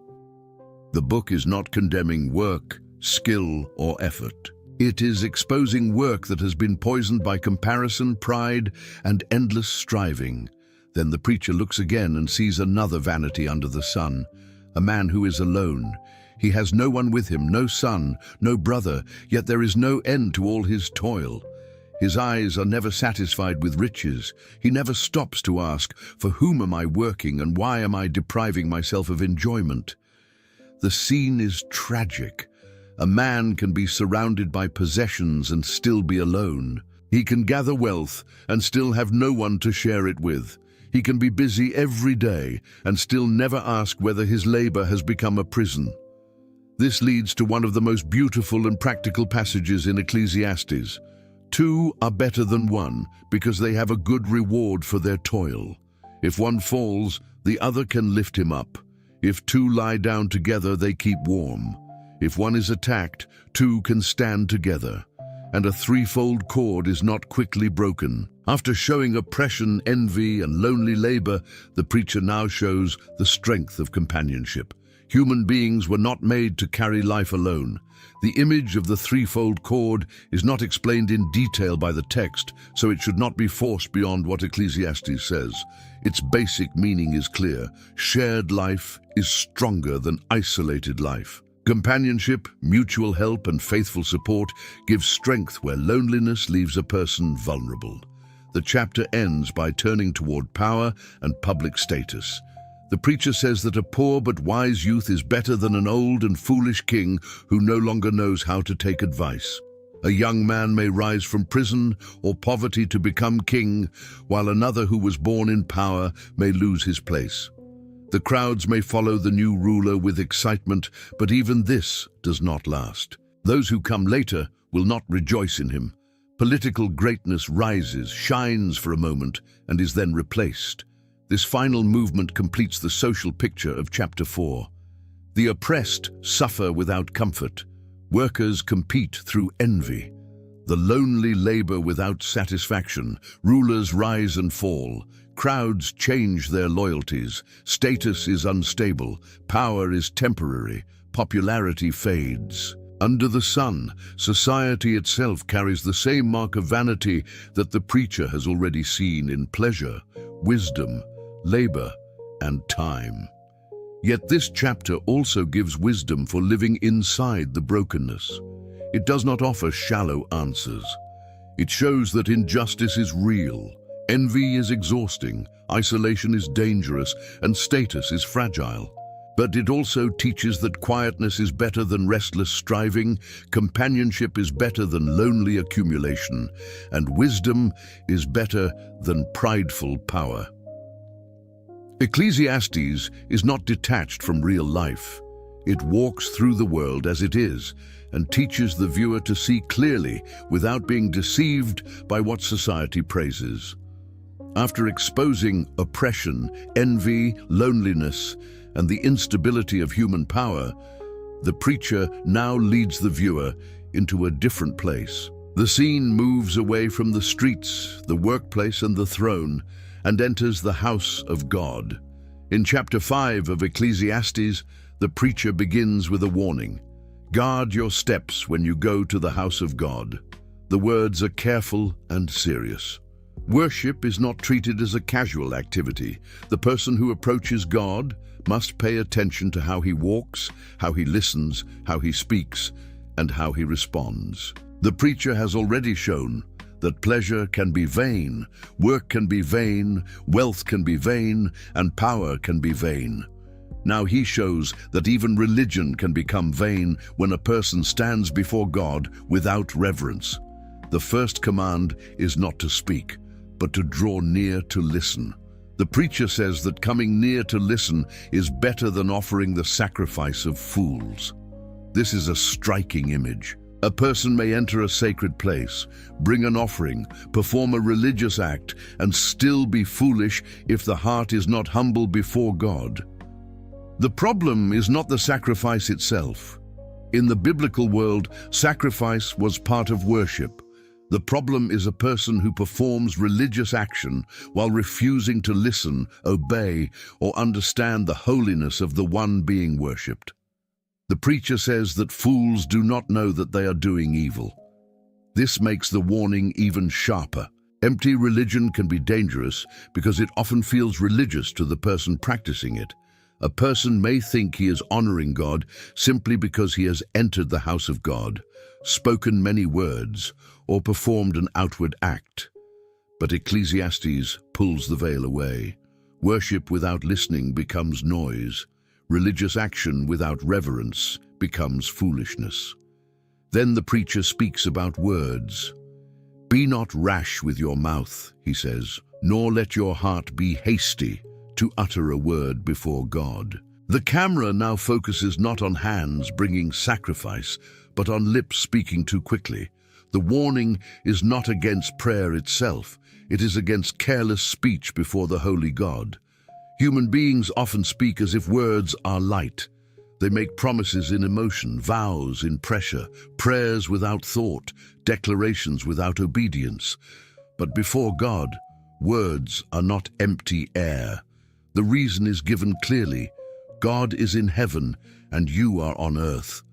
The book is not condemning work, skill, or effort. It is exposing work that has been poisoned by comparison, pride, and endless striving. Then the preacher looks again and sees another vanity under the sun, a man who is alone. He has no one with him, no son, no brother, yet there is no end to all his toil. His eyes are never satisfied with riches. He never stops to ask, for whom am I working and why am I depriving myself of enjoyment? The scene is tragic. A man can be surrounded by possessions and still be alone. He can gather wealth and still have no one to share it with. He can be busy every day and still never ask whether his labor has become a prison. This leads to one of the most beautiful and practical passages in Ecclesiastes. 2 are better than 1 because they have a good reward for their toil. If one falls, the other can lift him up. If 2 lie down together, they keep warm. If one is attacked, 2 can stand together, and a 3-fold cord is not quickly broken. After showing oppression, envy, and lonely labor, the preacher now shows the strength of companionship. Human beings were not made to carry life alone. The image of the 3-fold cord is not explained in detail by the text, so it should not be forced beyond what Ecclesiastes says. Its basic meaning is clear. Shared life is stronger than isolated life. Companionship, mutual help, and faithful support give strength where loneliness leaves a person vulnerable. The chapter ends by turning toward power and public status. The preacher says that a poor but wise youth is better than an old and foolish king who no longer knows how to take advice. A young man may rise from prison or poverty to become king, while another who was born in power may lose his place. The crowds may follow the new ruler with excitement, but even this does not last. Those who come later will not rejoice in him. Political greatness rises, shines for a moment, and is then replaced. This final movement completes the social picture of chapter 4. The oppressed suffer without comfort. Workers compete through envy. The lonely labor without satisfaction. Rulers rise and fall. Crowds change their loyalties. Status is unstable. Power is temporary. Popularity fades. Under the sun, society itself carries the same mark of vanity that the preacher has already seen in pleasure, wisdom, labor, and time. Yet this chapter also gives wisdom for living inside the brokenness. It does not offer shallow answers. It shows that injustice is real, envy is exhausting, isolation is dangerous, and status is fragile. But it also teaches that quietness is better than restless striving, companionship is better than lonely accumulation, and wisdom is better than prideful power. Ecclesiastes is not detached from real life. It walks through the world as it is and teaches the viewer to see clearly without being deceived by what society praises. After exposing oppression, envy, loneliness, and the instability of human power, the preacher now leads the viewer into a different place. The scene moves away from the streets, the workplace, and the throne, and enters the house of God. In chapter 5 of Ecclesiastes, the preacher begins with a warning. Guard your steps when you go to the house of God. The words are careful and serious. Worship is not treated as a casual activity. The person who approaches God must pay attention to how he walks, how he listens, how he speaks, and how he responds. The preacher has already shown that pleasure can be vain, work can be vain, wealth can be vain, and power can be vain. Now he shows that even religion can become vain when a person stands before God without reverence. The first command is not to speak, but to draw near to listen. The preacher says that coming near to listen is better than offering the sacrifice of fools. This is a striking image. A person may enter a sacred place, bring an offering, perform a religious act, and still be foolish if the heart is not humble before God. The problem is not the sacrifice itself. In the biblical world, sacrifice was part of worship. The problem is a person who performs religious action while refusing to listen, obey, or understand the holiness of the one being worshipped. The preacher says that fools do not know that they are doing evil. This makes the warning even sharper. Empty religion can be dangerous because it often feels religious to the person practicing it. A person may think he is honoring God simply because he has entered the house of God, spoken many words, or performed an outward act. But Ecclesiastes pulls the veil away. Worship without listening becomes noise. Religious action without reverence becomes foolishness. Then the preacher speaks about words. Be not rash with your mouth, he says, nor let your heart be hasty to utter a word before God. The camera now focuses not on hands bringing sacrifice, but on lips speaking too quickly. The warning is not against prayer itself, it is against careless speech before the holy God. Human beings often speak as if words are light. They make promises in emotion, vows in pressure, prayers without thought, declarations without obedience. But before God, words are not empty air. The reason is given clearly. God is in heaven, and you are on earth.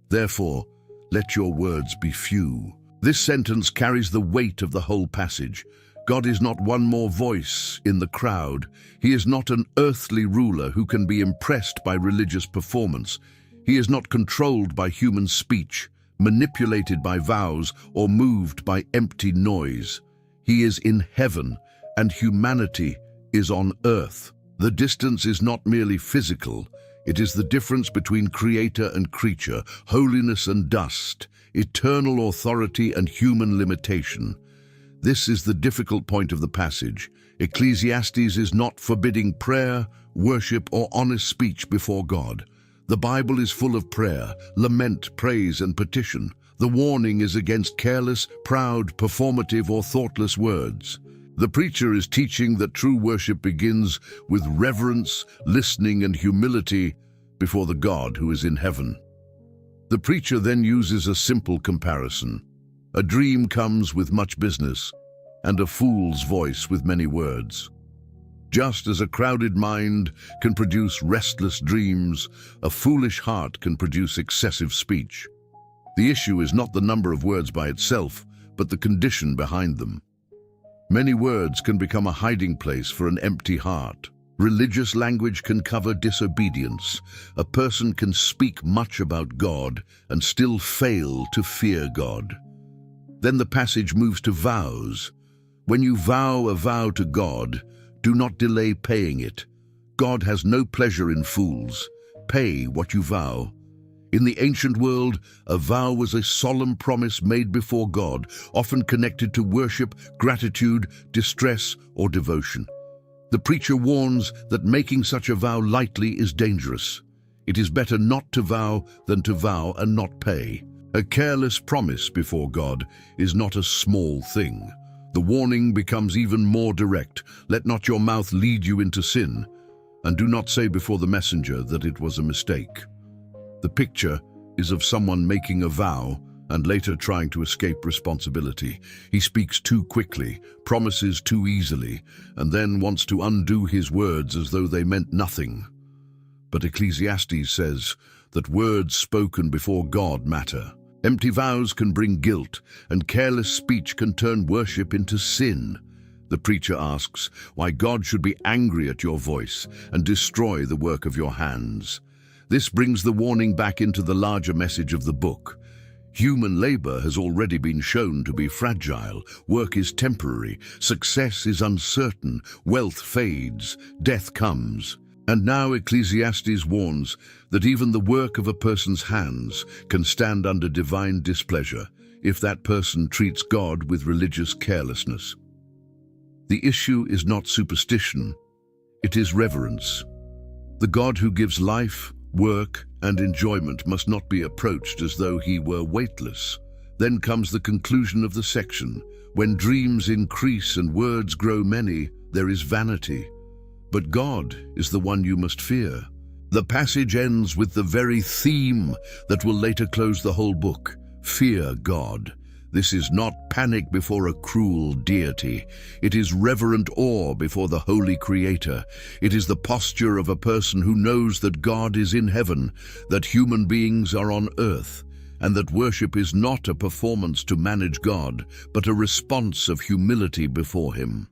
Therefore, let your words be few. This sentence carries the weight of the whole passage. God is not one more voice in the crowd. He is not an earthly ruler who can be impressed by religious performance. He is not controlled by human speech, manipulated by vows, or moved by empty noise. He is in heaven, and humanity is on earth. The distance is not merely physical. It is the difference between creator and creature, holiness and dust, eternal authority and human limitation. This is the difficult point of the passage. Ecclesiastes is not forbidding prayer, worship, or honest speech before God. The Bible is full of prayer, lament, praise, and petition. The warning is against careless, proud, performative, or thoughtless words. The preacher is teaching that true worship begins with reverence, listening, and humility before the God who is in heaven. The preacher then uses a simple comparison. A dream comes with much business, and a fool's voice with many words. Just as a crowded mind can produce restless dreams, a foolish heart can produce excessive speech. The issue is not the number of words by itself, but the condition behind them. Many words can become a hiding place for an empty heart. Religious language can cover disobedience. A person can speak much about God and still fail to fear God. Then the passage moves to vows. When you vow a vow to God, do not delay paying it. God has no pleasure in fools. Pay what you vow. In the ancient world, a vow was a solemn promise made before God, often connected to worship, gratitude, distress, or devotion. The preacher warns that making such a vow lightly is dangerous. It is better not to vow than to vow and not pay. A careless promise before God is not a small thing. The warning becomes even more direct. Let not your mouth lead you into sin, and do not say before the messenger that it was a mistake. The picture is of someone making a vow and later trying to escape responsibility. He speaks too quickly, promises too easily, and then wants to undo his words as though they meant nothing. But Ecclesiastes says that words spoken before God matter. Empty vows can bring guilt, and careless speech can turn worship into sin. The preacher asks why God should be angry at your voice and destroy the work of your hands. This brings the warning back into the larger message of the book. Human labor has already been shown to be fragile. Work is temporary, success is uncertain, wealth fades, death comes. And now Ecclesiastes warns that even the work of a person's hands can stand under divine displeasure if that person treats God with religious carelessness. The issue is not superstition, it is reverence. The God who gives life, work, and enjoyment must not be approached as though he were weightless. Then comes the conclusion of the section. When dreams increase and words grow many, there is vanity. But God is the one you must fear. The passage ends with the very theme that will later close the whole book. Fear God. This is not panic before a cruel deity. It is reverent awe before the holy Creator. It is the posture of a person who knows that God is in heaven, that human beings are on earth, and that worship is not a performance to manage God, but a response of humility before Him.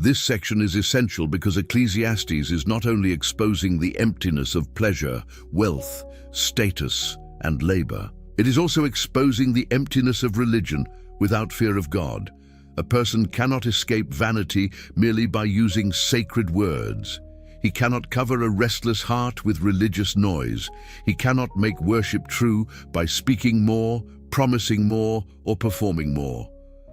This section is essential because Ecclesiastes is not only exposing the emptiness of pleasure, wealth, status, and labor. It is also exposing the emptiness of religion without fear of God. A person cannot escape vanity merely by using sacred words. He cannot cover a restless heart with religious noise. He cannot make worship true by speaking more, promising more, or performing more.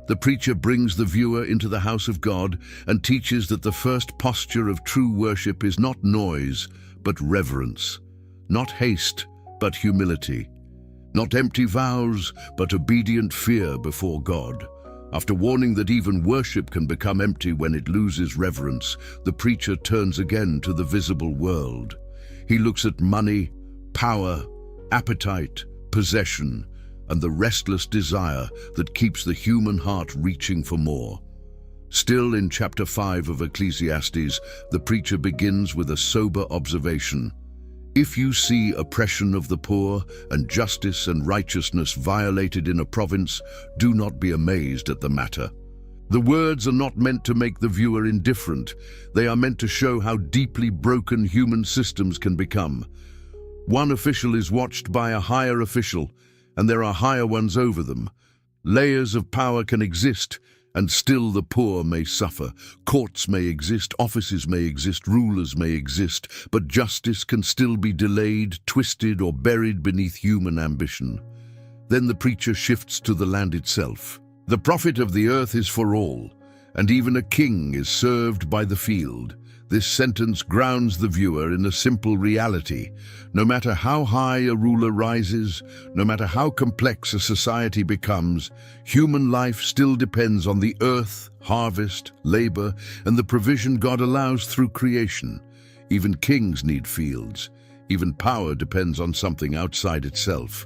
The preacher brings the viewer into the house of God and teaches that the first posture of true worship is not noise, but reverence. Not haste, but humility. Not empty vows, but obedient fear before God. After warning that even worship can become empty when it loses reverence, the preacher turns again to the visible world. He looks at money, power, appetite, possession, and the restless desire that keeps the human heart reaching for more. Still in chapter 5 of Ecclesiastes, the preacher begins with a sober observation. If you see oppression of the poor and justice and righteousness violated in a province, do not be amazed at the matter. The words are not meant to make the viewer indifferent. They are meant to show how deeply broken human systems can become. One official is watched by a higher official, and there are higher ones over them. Layers of power can exist, and still the poor may suffer. Courts may exist, offices may exist, rulers may exist, but justice can still be delayed, twisted, or buried beneath human ambition. Then the preacher shifts to the land itself. The profit of the earth is for all, and even a king is served by the field. This sentence grounds the viewer in a simple reality. No matter how high a ruler rises, no matter how complex a society becomes, human life still depends on the earth, harvest, labor, and the provision God allows through creation. Even kings need fields. Even power depends on something outside itself.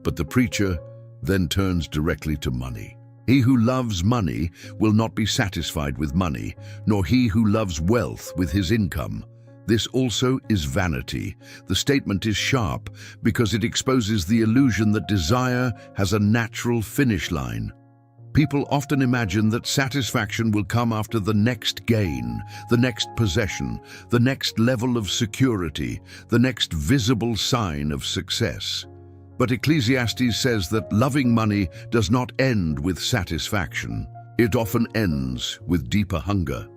But the preacher then turns directly to money. He who loves money will not be satisfied with money, nor he who loves wealth with his income. This also is vanity. The statement is sharp because it exposes the illusion that desire has a natural finish line. People often imagine that satisfaction will come after the next gain, the next possession, the next level of security, the next visible sign of success. But Ecclesiastes says that loving money does not end with satisfaction. It often ends with deeper hunger.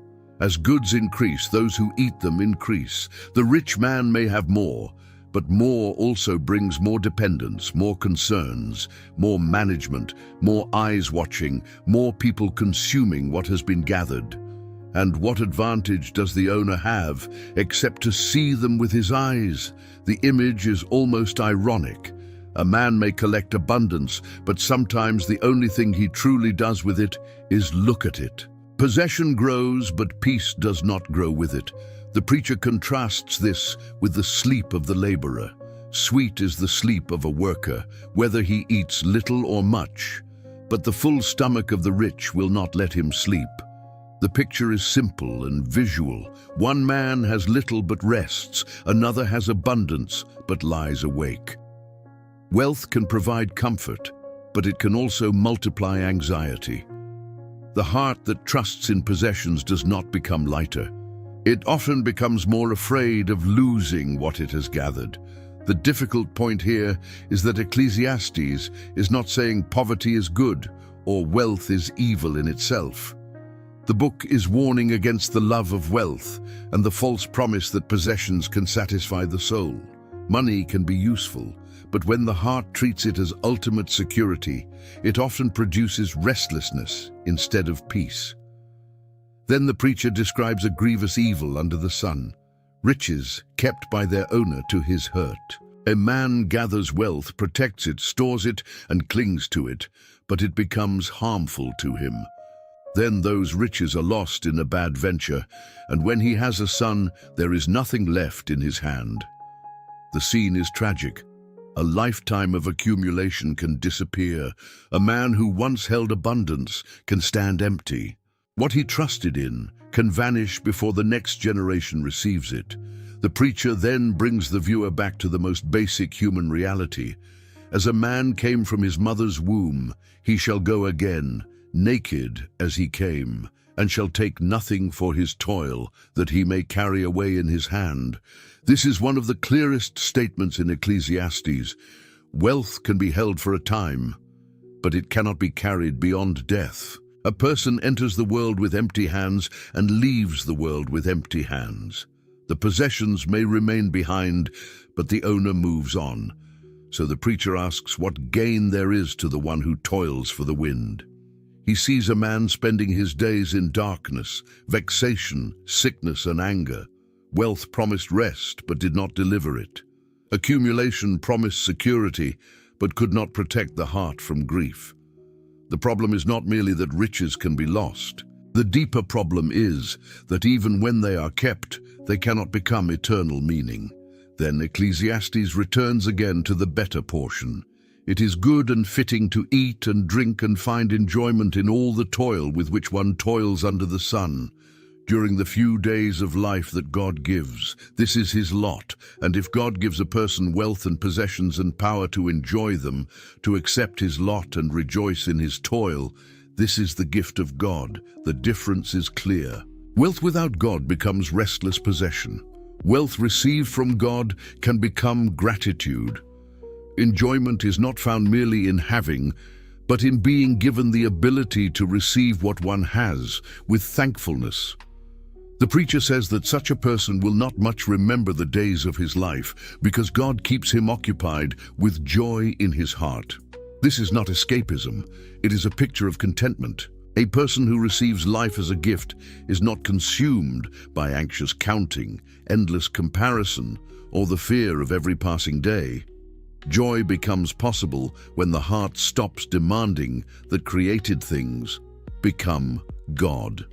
As goods increase, those who eat them increase. The rich man may have more, but more also brings more dependence, more concerns, more management, more eyes watching, more people consuming what has been gathered. And what advantage does the owner have except to see them with his eyes? The image is almost ironic. A man may collect abundance, but sometimes the only thing he truly does with it is look at it. Possession grows, but peace does not grow with it. The preacher contrasts this with the sleep of the laborer. Sweet is the sleep of a worker, whether he eats little or much. But the full stomach of the rich will not let him sleep. The picture is simple and visual. One man has little but rests, another has abundance but lies awake. Wealth can provide comfort, but it can also multiply anxiety. The heart that trusts in possessions does not become lighter. It often becomes more afraid of losing what it has gathered. The difficult point here is that Ecclesiastes is not saying poverty is good or wealth is evil in itself. The book is warning against the love of wealth and the false promise that possessions can satisfy the soul. Money can be useful, but when the heart treats it as ultimate security, it often produces restlessness instead of peace. Then the preacher describes a grievous evil under the sun: riches kept by their owner to his hurt. A man gathers wealth, protects it, stores it, and clings to it, but it becomes harmful to him. Then those riches are lost in a bad venture, and when he has a son, there is nothing left in his hand. The scene is tragic. A lifetime of accumulation can disappear. A man who once held abundance can stand empty. What he trusted in can vanish before the next generation receives it. The preacher then brings the viewer back to the most basic human reality. As a man came from his mother's womb, he shall go again, naked as he came, and shall take nothing for his toil that he may carry away in his hand. This is one of the clearest statements in Ecclesiastes. Wealth can be held for a time, but it cannot be carried beyond death. A person enters the world with empty hands and leaves the world with empty hands. The possessions may remain behind, but the owner moves on. So the preacher asks what gain there is to the one who toils for the wind. He sees a man spending his days in darkness, vexation, sickness, and anger. Wealth promised rest, but did not deliver it. Accumulation promised security, but could not protect the heart from grief. The problem is not merely that riches can be lost. The deeper problem is that even when they are kept, they cannot become eternal meaning. Then Ecclesiastes returns again to the better portion. It is good and fitting to eat and drink and find enjoyment in all the toil with which one toils under the sun. During the few days of life that God gives, this is his lot, and if God gives a person wealth and possessions and power to enjoy them, to accept his lot and rejoice in his toil, this is the gift of God. The difference is clear. Wealth without God becomes restless possession. Wealth received from God can become gratitude. Enjoyment is not found merely in having, but in being given the ability to receive what one has with thankfulness. The preacher says that such a person will not much remember the days of his life because God keeps him occupied with joy in his heart. This is not escapism, it is a picture of contentment. A person who receives life as a gift is not consumed by anxious counting, endless comparison, or the fear of every passing day. Joy becomes possible when the heart stops demanding that created things become God.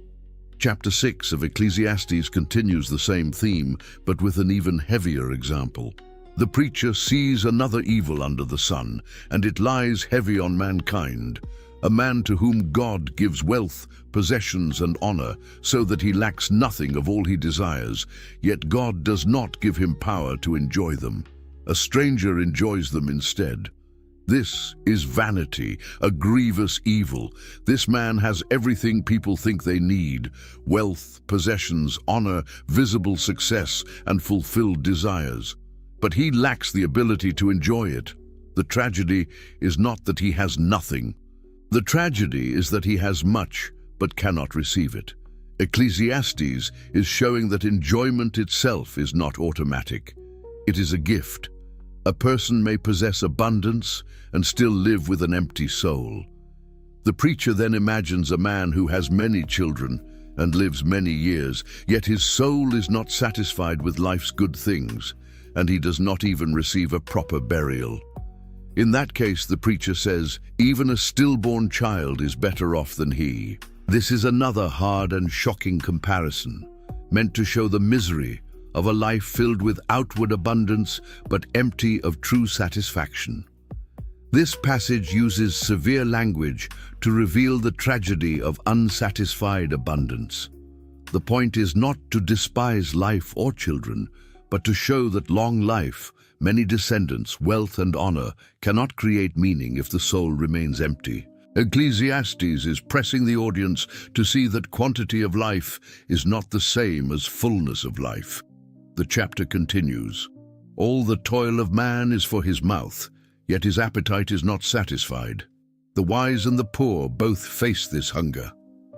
Chapter 6 of Ecclesiastes continues the same theme, but with an even heavier example. The preacher sees another evil under the sun, and it lies heavy on mankind. A man to whom God gives wealth, possessions, and honor, so that he lacks nothing of all he desires, yet God does not give him power to enjoy them. A stranger enjoys them instead. This is vanity, a grievous evil. This man has everything people think they need: wealth, possessions, honor, visible success, and fulfilled desires. But he lacks the ability to enjoy it. The tragedy is not that he has nothing. The tragedy is that he has much, but cannot receive it. Ecclesiastes is showing that enjoyment itself is not automatic. It is a gift. A person may possess abundance and still live with an empty soul. The preacher then imagines a man who has many children and lives many years, yet his soul is not satisfied with life's good things, and he does not even receive a proper burial. In that case, the preacher says, even a stillborn child is better off than he. This is another hard and shocking comparison, meant to show the misery of a life filled with outward abundance but empty of true satisfaction. This passage uses severe language to reveal the tragedy of unsatisfied abundance. The point is not to despise life or children, but to show that long life, many descendants, wealth and honor cannot create meaning if the soul remains empty. Ecclesiastes is pressing the audience to see that quantity of life is not the same as fullness of life. The chapter continues. All the toil of man is for his mouth, yet his appetite is not satisfied. The wise and the poor both face this hunger.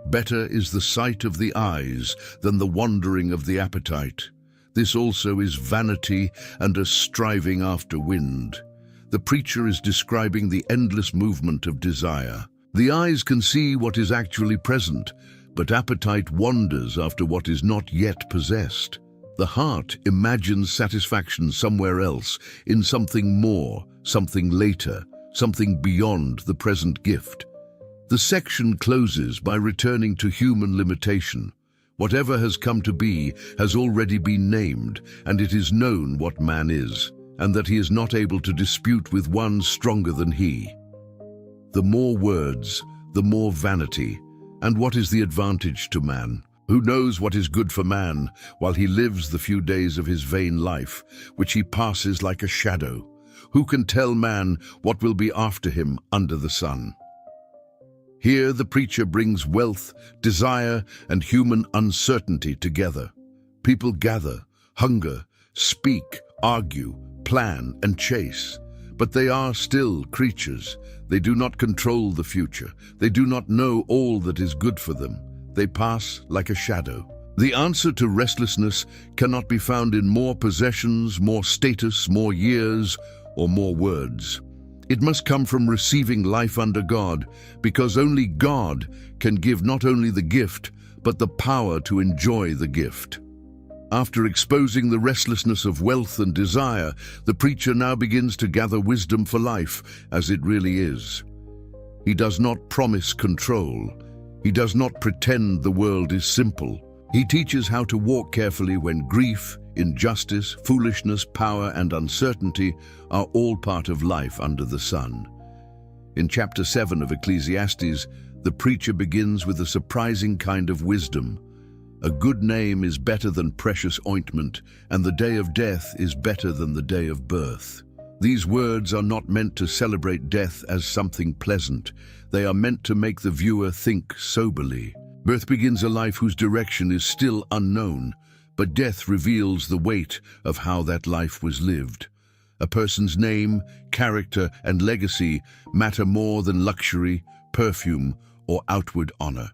Better is the sight of the eyes than the wandering of the appetite. This also is vanity and a striving after wind. The preacher is describing the endless movement of desire. The eyes can see what is actually present, but appetite wanders after what is not yet possessed. The heart imagines satisfaction somewhere else, in something more, something later, something beyond the present gift. The section closes by returning to human limitation. Whatever has come to be has already been named, and it is known what man is, and that he is not able to dispute with one stronger than he. The more words, the more vanity, and what is the advantage to man? Who knows what is good for man, while he lives the few days of his vain life, which he passes like a shadow? Who can tell man what will be after him under the sun? Here the preacher brings wealth, desire, and human uncertainty together. People gather, hunger, speak, argue, plan, and chase. But they are still creatures. They do not control the future. They do not know all that is good for them. They pass like a shadow. The answer to restlessness cannot be found in more possessions, more status, more years, or more words. It must come from receiving life under God, because only God can give not only the gift, but the power to enjoy the gift. After exposing the restlessness of wealth and desire, the preacher now begins to gather wisdom for life as it really is. He does not promise control. He does not pretend the world is simple. He teaches how to walk carefully when grief, injustice, foolishness, power, and uncertainty are all part of life under the sun. In chapter 7 of Ecclesiastes, the preacher begins with a surprising kind of wisdom. A good name is better than precious ointment, and the day of death is better than the day of birth. These words are not meant to celebrate death as something pleasant. They are meant to make the viewer think soberly. Birth begins a life whose direction is still unknown, but death reveals the weight of how that life was lived. A person's name, character, and legacy matter more than luxury, perfume, or outward honor.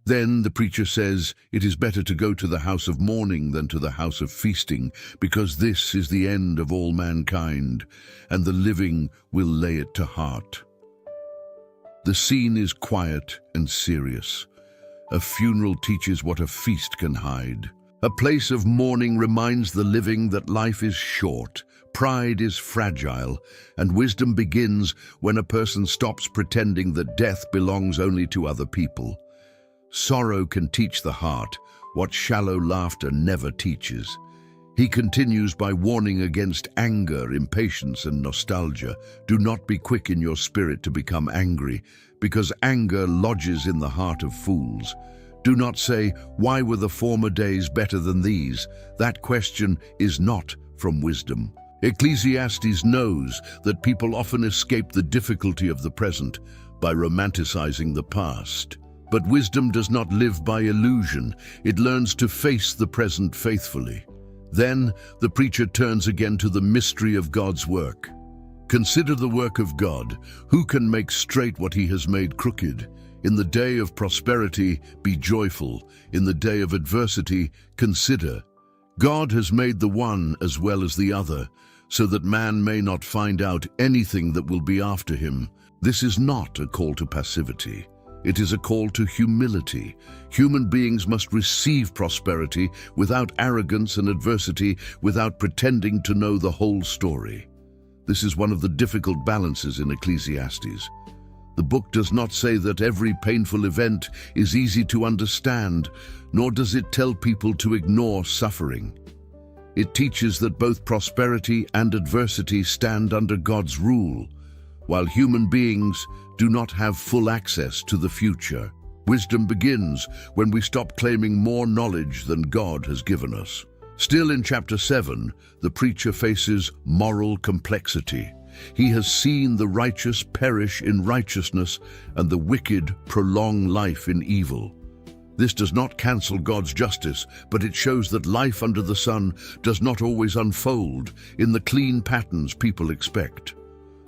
Then the preacher says, it is better to go to the house of mourning than to the house of feasting, because this is the end of all mankind, and the living will lay it to heart. The scene is quiet and serious. A funeral teaches what a feast can hide. A place of mourning reminds the living that life is short, pride is fragile, and wisdom begins when a person stops pretending that death belongs only to other people. Sorrow can teach the heart what shallow laughter never teaches. He continues by warning against anger, impatience, and nostalgia. Do not be quick in your spirit to become angry, because anger lodges in the heart of fools. Do not say, why were the former days better than these? That question is not from wisdom. Ecclesiastes knows that people often escape the difficulty of the present by romanticizing the past. But wisdom does not live by illusion. It learns to face the present faithfully. Then the preacher turns again to the mystery of God's work. Consider the work of God. Who can make straight what he has made crooked? In the day of prosperity, be joyful. In the day of adversity, consider. God has made the one as well as the other, so that man may not find out anything that will be after him. This is not a call to passivity. It is a call to humility. Human beings must receive prosperity without arrogance and adversity, without pretending to know the whole story. This is one of the difficult balances in Ecclesiastes. The book does not say that every painful event is easy to understand, nor does it tell people to ignore suffering. It teaches that both prosperity and adversity stand under God's rule, while human beings do not have full access to the future. Wisdom begins when we stop claiming more knowledge than God has given us. Still in chapter 7, the preacher faces moral complexity. He has seen the righteous perish in righteousness and the wicked prolong life in evil. This does not cancel God's justice, but it shows that life under the sun does not always unfold in the clean patterns people expect.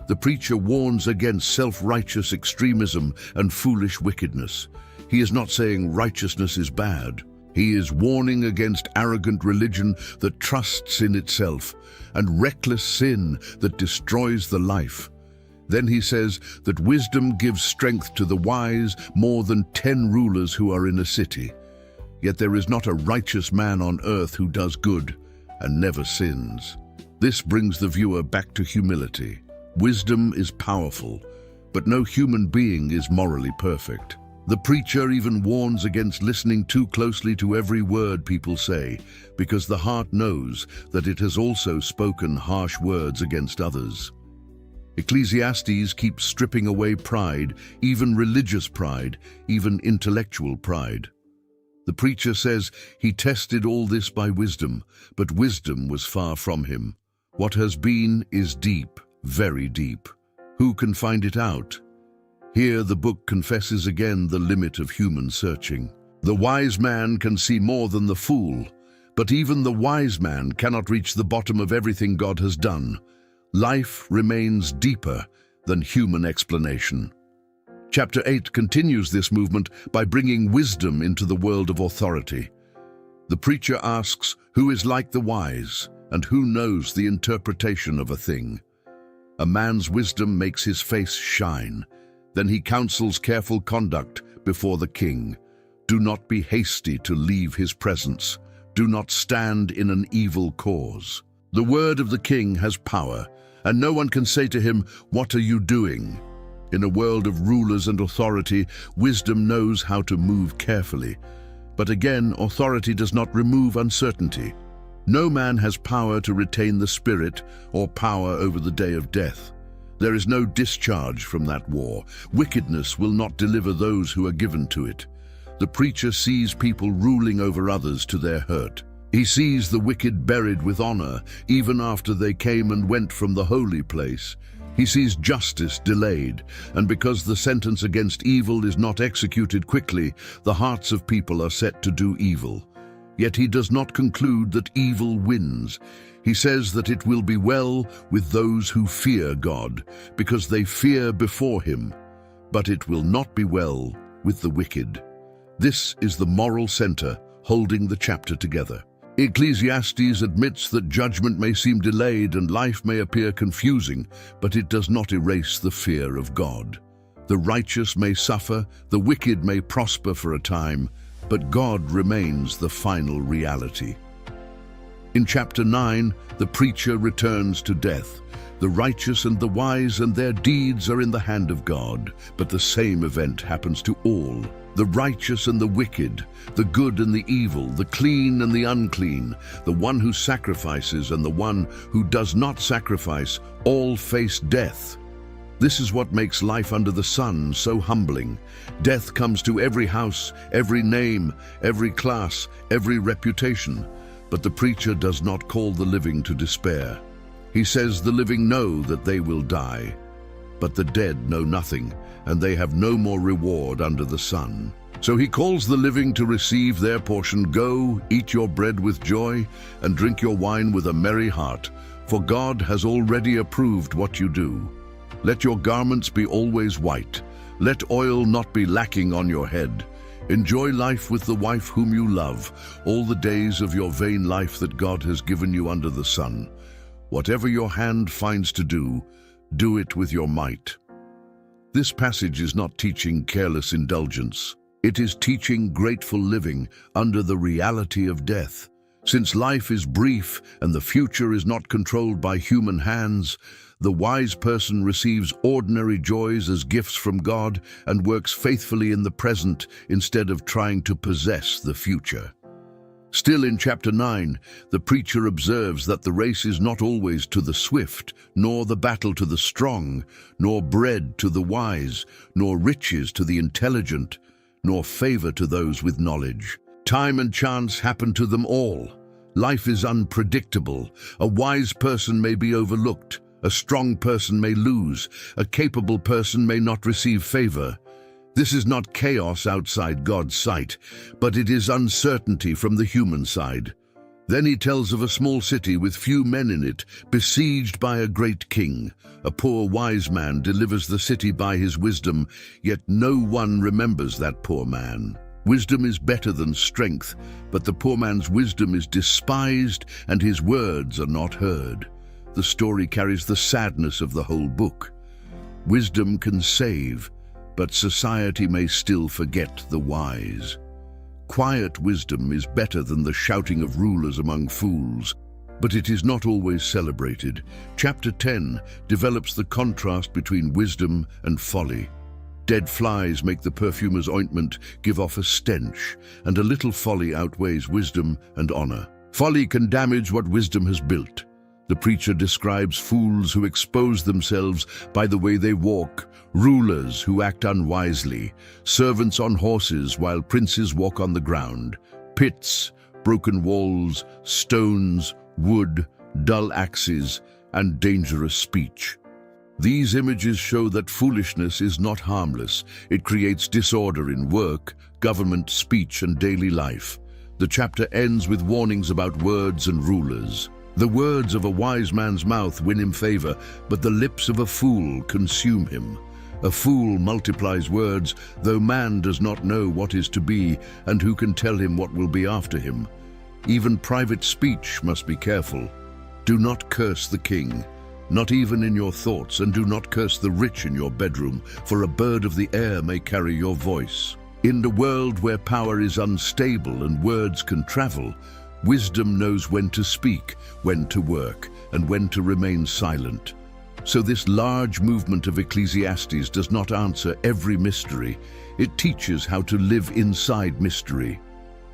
The preacher warns against self-righteous extremism and foolish wickedness. He is not saying righteousness is bad. He is warning against arrogant religion that trusts in itself and reckless sin that destroys the life. Then he says that wisdom gives strength to the wise more than 10 rulers who are in a city. Yet there is not a righteous man on earth who does good and never sins. This brings the viewer back to humility. Wisdom is powerful, but no human being is morally perfect. The preacher even warns against listening too closely to every word people say, because the heart knows that it has also spoken harsh words against others. Ecclesiastes keeps stripping away pride, even religious pride, even intellectual pride. The preacher says he tested all this by wisdom, but wisdom was far from him. What has been is deep, very deep. Who can find it out? Here the book confesses again the limit of human searching. The wise man can see more than the fool, but even the wise man cannot reach the bottom of everything God has done. Life remains deeper than human explanation. Chapter 8 continues this movement by bringing wisdom into the world of authority. The preacher asks, who is like the wise, and who knows the interpretation of a thing? A man's wisdom makes his face shine. Then he counsels careful conduct before the king. Do not be hasty to leave his presence. Do not stand in an evil cause. The word of the king has power, and no one can say to him, "What are you doing?" In a world of rulers and authority, wisdom knows how to move carefully. But again, authority does not remove uncertainty. No man has power to retain the spirit or power over the day of death. There is no discharge from that war. Wickedness will not deliver those who are given to it. The preacher sees people ruling over others to their hurt. He sees the wicked buried with honor, even after they came and went from the holy place. He sees justice delayed, and because the sentence against evil is not executed quickly, the hearts of people are set to do evil. Yet he does not conclude that evil wins. He says that it will be well with those who fear God, because they fear before him. But it will not be well with the wicked. This is the moral center holding the chapter together. Ecclesiastes admits that judgment may seem delayed and life may appear confusing, but it does not erase the fear of God. The righteous may suffer, the wicked may prosper for a time, but God remains the final reality. In chapter 9, the preacher returns to death. The righteous and the wise and their deeds are in the hand of God, but the same event happens to all. The righteous and the wicked, the good and the evil, the clean and the unclean, the one who sacrifices and the one who does not sacrifice, all face death. This is what makes life under the sun so humbling. Death comes to every house, every name, every class, every reputation. But the preacher does not call the living to despair. He says the living know that they will die, but the dead know nothing, and they have no more reward under the sun. So he calls the living to receive their portion. Go, eat your bread with joy, and drink your wine with a merry heart, for God has already approved what you do. Let your garments be always white. Let oil not be lacking on your head. Enjoy life with the wife whom you love, all the days of your vain life that God has given you under the sun. Whatever your hand finds to do, do it with your might. This passage is not teaching careless indulgence. It is teaching grateful living under the reality of death. Since life is brief and the future is not controlled by human hands, the wise person receives ordinary joys as gifts from God and works faithfully in the present instead of trying to possess the future. Still in chapter 9, the preacher observes that the race is not always to the swift, nor the battle to the strong, nor bread to the wise, nor riches to the intelligent, nor favor to those with knowledge. Time and chance happen to them all. Life is unpredictable. A wise person may be overlooked. A strong person may lose. A capable person may not receive favor. This is not chaos outside God's sight, but it is uncertainty from the human side. Then he tells of a small city with few men in it, besieged by a great king. A poor wise man delivers the city by his wisdom, yet no one remembers that poor man. Wisdom is better than strength, but the poor man's wisdom is despised and his words are not heard. The story carries the sadness of the whole book. Wisdom can save, but society may still forget the wise. Quiet wisdom is better than the shouting of rulers among fools, but it is not always celebrated. Chapter 10 develops the contrast between wisdom and folly. Dead flies make the perfumer's ointment give off a stench, and a little folly outweighs wisdom and honor. Folly can damage what wisdom has built. The preacher describes fools who expose themselves by the way they walk, rulers who act unwisely, servants on horses while princes walk on the ground, pits, broken walls, stones, wood, dull axes, and dangerous speech. These images show that foolishness is not harmless. It creates disorder in work, government, speech, and daily life. The chapter ends with warnings about words and rulers. The words of a wise man's mouth win him favor, but the lips of a fool consume him. A fool multiplies words, though man does not know what is to be, and who can tell him what will be after him. Even private speech must be careful. Do not curse the king, not even in your thoughts, and do not curse the rich in your bedroom, for a bird of the air may carry your voice. In the world where power is unstable and words can travel, wisdom knows when to speak, when to work, and when to remain silent. So this large movement of Ecclesiastes does not answer every mystery. It teaches how to live inside mystery.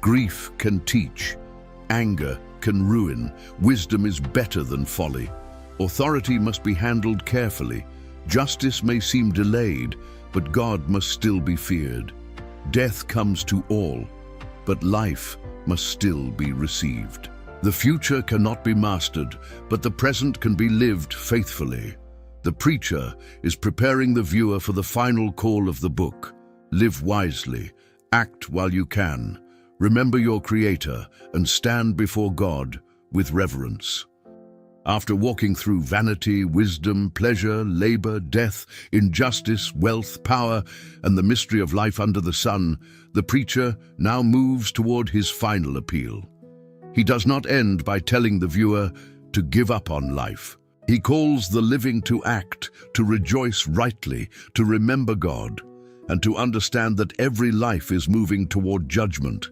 Grief can teach. Anger can ruin. Wisdom is better than folly. Authority must be handled carefully. Justice may seem delayed, but God must still be feared. Death comes to all, but life must still be received. The future cannot be mastered, but the present can be lived faithfully. The preacher is preparing the viewer for the final call of the book. Live wisely, act while you can, remember your Creator, and stand before God with reverence. After walking through vanity, wisdom, pleasure, labor, death, injustice, wealth, power, and the mystery of life under the sun, the preacher now moves toward his final appeal. He does not end by telling the viewer to give up on life. He calls the living to act, to rejoice rightly, to remember God, and to understand that every life is moving toward judgment.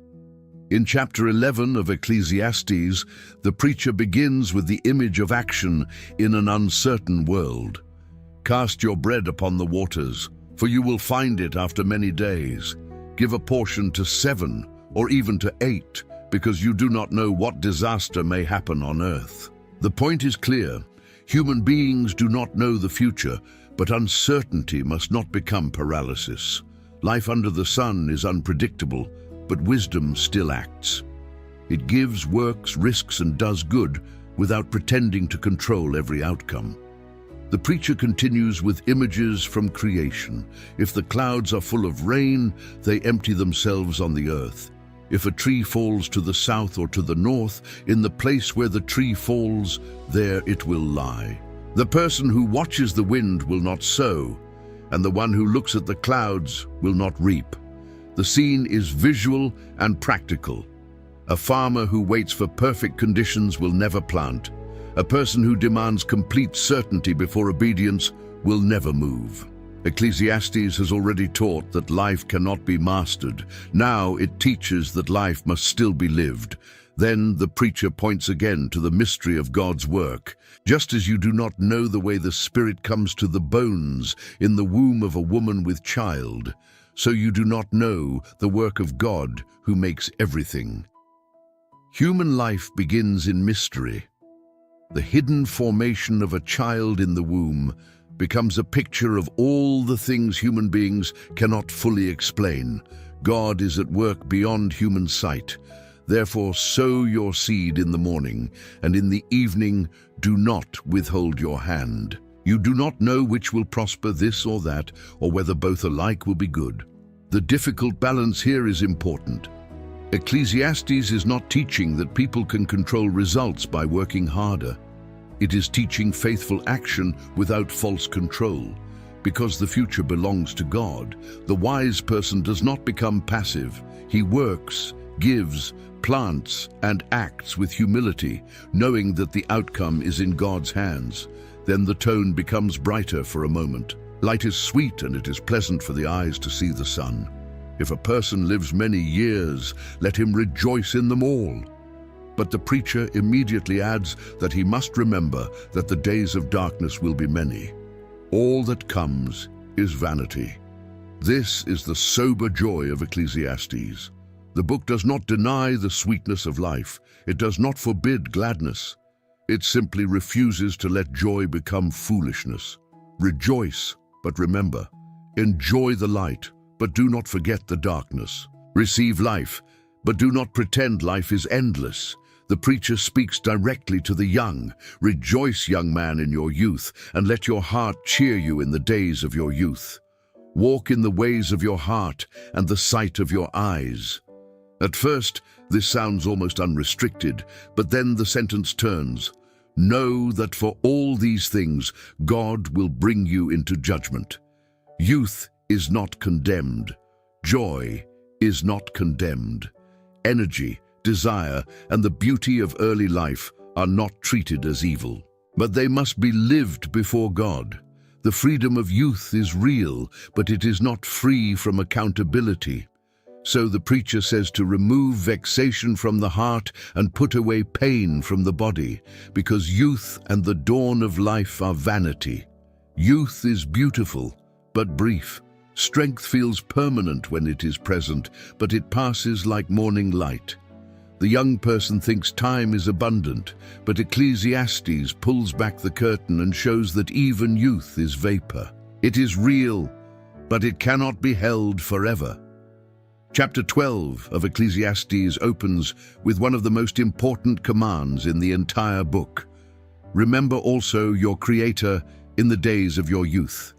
In chapter 11 of Ecclesiastes, the preacher begins with the image of action in an uncertain world. Cast your bread upon the waters, for you will find it after many days. Give a portion to 7 or even to 8, because you do not know what disaster may happen on earth. The point is clear. Human beings do not know the future, but uncertainty must not become paralysis. Life under the sun is unpredictable, but wisdom still acts. It gives, works, risks, and does good without pretending to control every outcome. The preacher continues with images from creation. If the clouds are full of rain, they empty themselves on the earth. If a tree falls to the south or to the north, in the place where the tree falls, there it will lie. The person who watches the wind will not sow, and the one who looks at the clouds will not reap. The scene is visual and practical. A farmer who waits for perfect conditions will never plant. A person who demands complete certainty before obedience will never move. Ecclesiastes has already taught that life cannot be mastered. Now it teaches that life must still be lived. Then the preacher points again to the mystery of God's work. Just as you do not know the way the Spirit comes to the bones in the womb of a woman with child, so you do not know the work of God who makes everything. Human life begins in mystery. The hidden formation of a child in the womb becomes a picture of all the things human beings cannot fully explain. God is at work beyond human sight. Therefore sow your seed in the morning, and in the evening do not withhold your hand. You do not know which will prosper, this or that, or whether both alike will be good. The difficult balance here is important. Ecclesiastes is not teaching that people can control results by working harder. It is teaching faithful action without false control. Because the future belongs to God, the wise person does not become passive. He works, gives, plants, and acts with humility, knowing that the outcome is in God's hands. Then the tone becomes brighter for a moment. Light is sweet and it is pleasant for the eyes to see the sun. If a person lives many years, let him rejoice in them all. But the preacher immediately adds that he must remember that the days of darkness will be many. All that comes is vanity. This is the sober joy of Ecclesiastes. The book does not deny the sweetness of life. It does not forbid gladness. It simply refuses to let joy become foolishness. Rejoice, but remember. Enjoy the light, but do not forget the darkness. Receive life, but do not pretend life is endless. The preacher speaks directly to the young. Rejoice, young man, in your youth, and let your heart cheer you in the days of your youth. Walk in the ways of your heart and the sight of your eyes. At first, this sounds almost unrestricted, but then the sentence turns. Know that for all these things, God will bring you into judgment. Youth is not condemned. Joy is not condemned. Energy, desire, and the beauty of early life are not treated as evil. But they must be lived before God. The freedom of youth is real, but it is not free from accountability. So the preacher says to remove vexation from the heart and put away pain from the body, because youth and the dawn of life are vanity. Youth is beautiful, but brief. Strength feels permanent when it is present, but it passes like morning light. The young person thinks time is abundant, but Ecclesiastes pulls back the curtain and shows that even youth is vapor. It is real, but it cannot be held forever. Chapter 12 of Ecclesiastes opens with one of the most important commands in the entire book. Remember also your Creator in the days of your youth.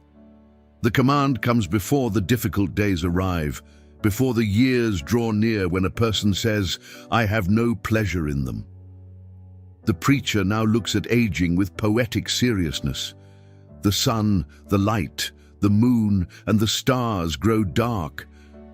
The command comes before the difficult days arrive, before the years draw near when a person says, I have no pleasure in them. The preacher now looks at aging with poetic seriousness. The sun, the light, the moon, and the stars grow dark.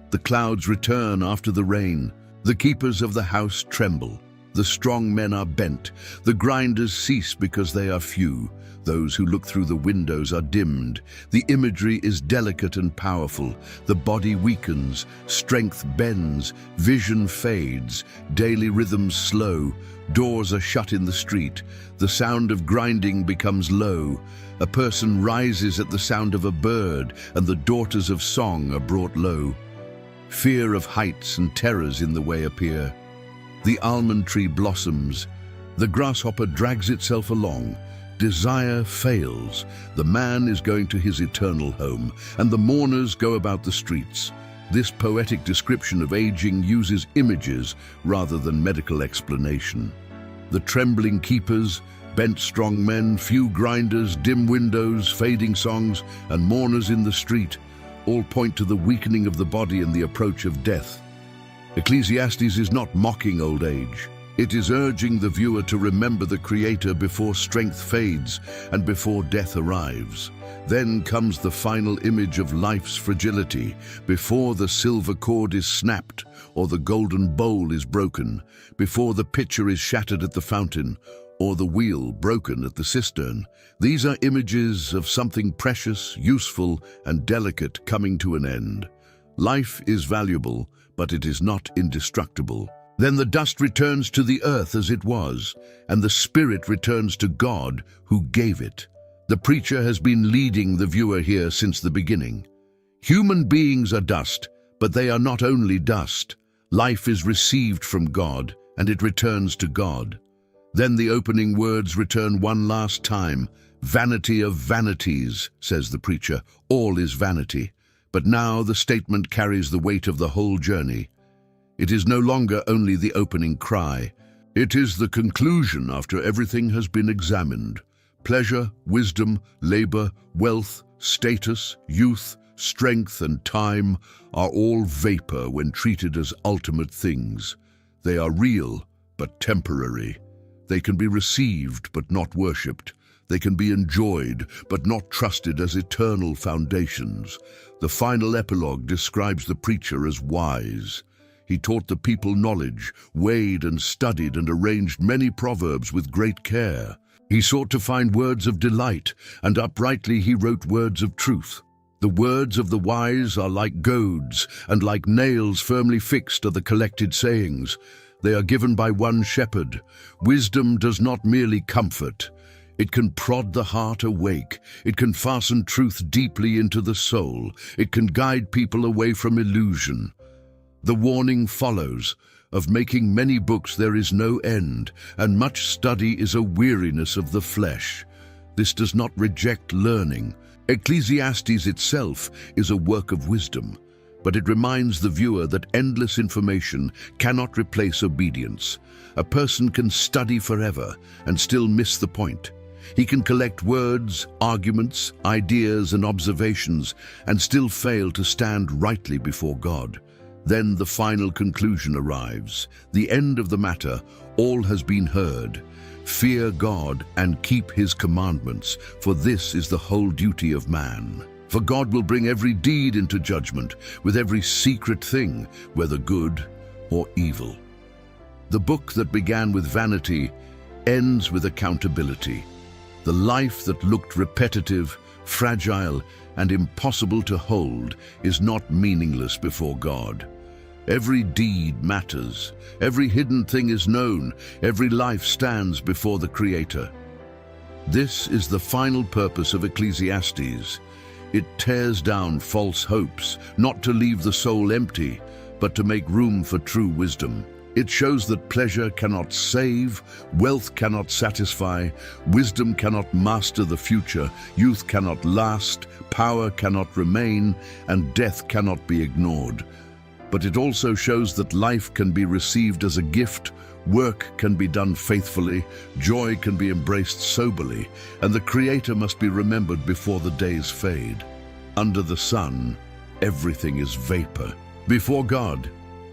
The clouds return after the rain. The keepers of the house tremble. The strong men are bent. The grinders cease because they are few. Those who look through the windows are dimmed. The imagery is delicate and powerful. The body weakens, strength bends, vision fades, daily rhythms slow. Doors are shut in the street. The sound of grinding becomes low. A person rises at the sound of a bird, and the daughters of song are brought low. Fear of heights and terrors in the way appear. The almond tree blossoms. The grasshopper drags itself along. Desire fails. The man is going to his eternal home, and the mourners go about the streets. This poetic description of aging uses images rather than medical explanation. The trembling keepers, bent strong men, few grinders, dim windows, fading songs, and mourners in the street all point to the weakening of the body and the approach of death. Ecclesiastes is not mocking old age. It is urging the viewer to remember the Creator before strength fades and before death arrives. Then comes the final image of life's fragility, before the silver cord is snapped or the golden bowl is broken, before the pitcher is shattered at the fountain. or the wheel broken at the cistern. These are images of something precious, useful, and delicate coming to an end. Life is valuable, but it is not indestructible. Then the dust returns to the earth as it was, and the spirit returns to God who gave it. The preacher has been leading the viewer here since the beginning. Human beings are dust, but they are not only dust. Life is received from God, and it returns to God. Then the opening words return one last time. Vanity of vanities, says the preacher, all is vanity. But now the statement carries the weight of the whole journey. It is no longer only the opening cry. It is the conclusion after everything has been examined. Pleasure, wisdom, labor, wealth, status, youth, strength, and time are all vapor when treated as ultimate things. They are real, but temporary. They can be received, but not worshipped. They can be enjoyed, but not trusted as eternal foundations. The final epilogue describes the preacher as wise. He taught the people knowledge, weighed and studied and arranged many proverbs with great care. He sought to find words of delight, and uprightly he wrote words of truth. The words of the wise are like goads, and like nails firmly fixed are the collected sayings. They are given by one shepherd. Wisdom does not merely comfort. It can prod the heart awake. It can fasten truth deeply into the soul. It can guide people away from illusion. The warning follows. Of making many books there is no end, and much study is a weariness of the flesh. This does not reject learning. Ecclesiastes itself is a work of wisdom, but it reminds the viewer that endless information cannot replace obedience. A person can study forever and still miss the point. He can collect words, arguments, ideas, and observations and still fail to stand rightly before God. Then the final conclusion arrives. The end of the matter, all has been heard. Fear God and keep his commandments, for this is the whole duty of man. For God will bring every deed into judgment, with every secret thing, whether good or evil. The book that began with vanity ends with accountability. The life that looked repetitive, fragile, and impossible to hold is not meaningless before God. Every deed matters. Every hidden thing is known. Every life stands before the Creator. This is the final purpose of Ecclesiastes. It tears down false hopes, not to leave the soul empty, but to make room for true wisdom. It shows that pleasure cannot save, wealth cannot satisfy, wisdom cannot master the future, youth cannot last, power cannot remain, and death cannot be ignored. But it also shows that life can be received as a gift, work can be done faithfully, joy can be embraced soberly, and the Creator must be remembered before the days fade. Under the sun, everything is vapor. Before God,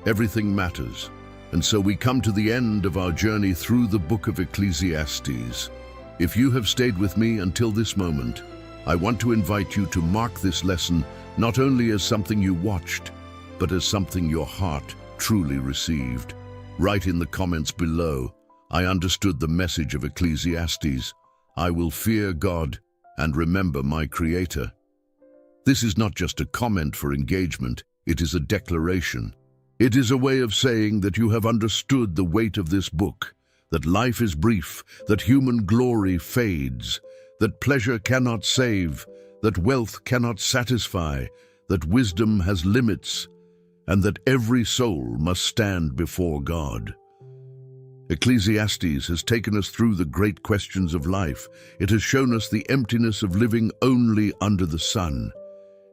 everything matters. And so we come to the end of our journey through the Book of Ecclesiastes. If you have stayed with me until this moment, I want to invite you to mark this lesson not only as something you watched, but as something your heart truly received. Write in the comments below, I understood the message of Ecclesiastes. I will fear God and remember my Creator. This is not just a comment for engagement, it is a declaration. It is a way of saying that you have understood the weight of this book, that life is brief, that human glory fades, that pleasure cannot save, that wealth cannot satisfy, that wisdom has limits, and that every soul must stand before God. Ecclesiastes has taken us through the great questions of life. It has shown us the emptiness of living only under the sun.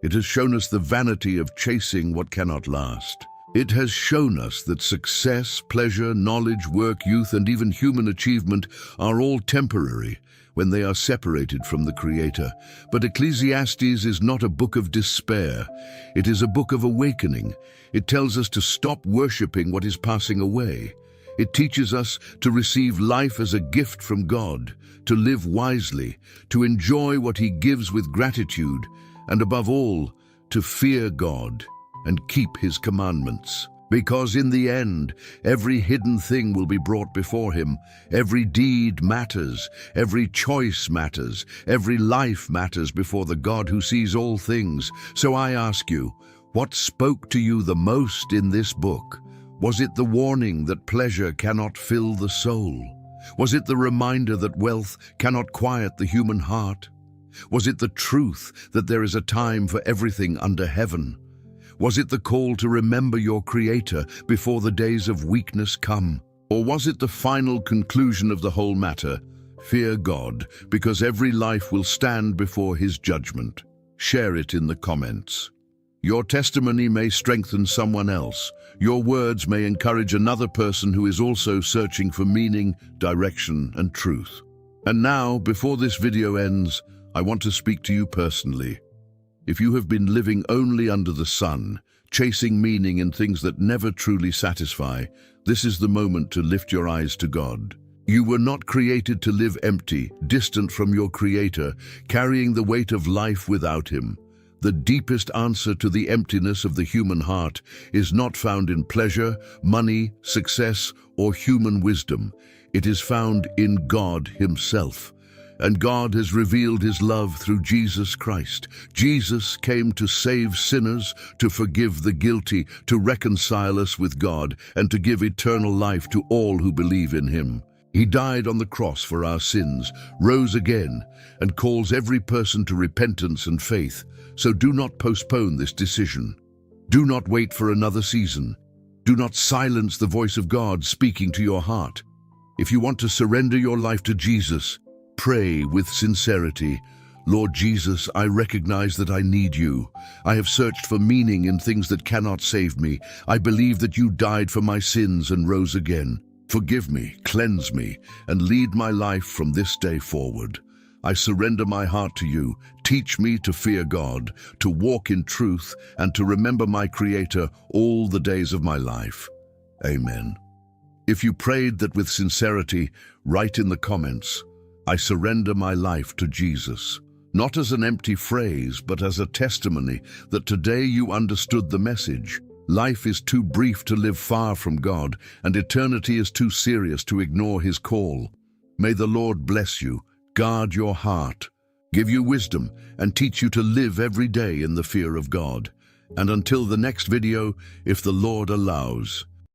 It has shown us the vanity of chasing what cannot last. It has shown us that success, pleasure, knowledge, work, youth, and even human achievement are all temporary when they are separated from the Creator. But Ecclesiastes is not a book of despair. It is a book of awakening. It tells us to stop worshipping what is passing away. It teaches us to receive life as a gift from God, to live wisely, to enjoy what He gives with gratitude, and above all, to fear God and keep His commandments. Because in the end, every hidden thing will be brought before him. Every deed matters, every choice matters, every life matters before the God who sees all things. So I ask you, what spoke to you the most in this book? Was it the warning that pleasure cannot fill the soul? Was it the reminder that wealth cannot quiet the human heart? Was it the truth that there is a time for everything under heaven? Was it the call to remember your Creator before the days of weakness come? Or was it the final conclusion of the whole matter? Fear God, because every life will stand before His judgment. Share it in the comments. Your testimony may strengthen someone else. Your words may encourage another person who is also searching for meaning, direction, and truth. And now, before this video ends, I want to speak to you personally. If you have been living only under the sun, chasing meaning in things that never truly satisfy, this is the moment to lift your eyes to God. You were not created to live empty, distant from your Creator, carrying the weight of life without Him. The deepest answer to the emptiness of the human heart is not found in pleasure, money, success, or human wisdom. It is found in God Himself. And God has revealed His love through Jesus Christ. Jesus came to save sinners, to forgive the guilty, to reconcile us with God, and to give eternal life to all who believe in Him. He died on the cross for our sins, rose again, and calls every person to repentance and faith. So do not postpone this decision. Do not wait for another season. Do not silence the voice of God speaking to your heart. If you want to surrender your life to Jesus, pray with sincerity. Lord Jesus, I recognize that I need you. I have searched for meaning in things that cannot save me. I believe that you died for my sins and rose again. Forgive me, cleanse me, and lead my life from this day forward. I surrender my heart to you. Teach me to fear God, to walk in truth, and to remember my Creator all the days of my life. Amen. If you prayed that with sincerity, write in the comments, I surrender my life to Jesus. Not as an empty phrase, but as a testimony that today you understood the message. Life is too brief to live far from God, and eternity is too serious to ignore His call. May the Lord bless you, guard your heart, give you wisdom, and teach you to live every day in the fear of God. And until the next video, if the Lord allows,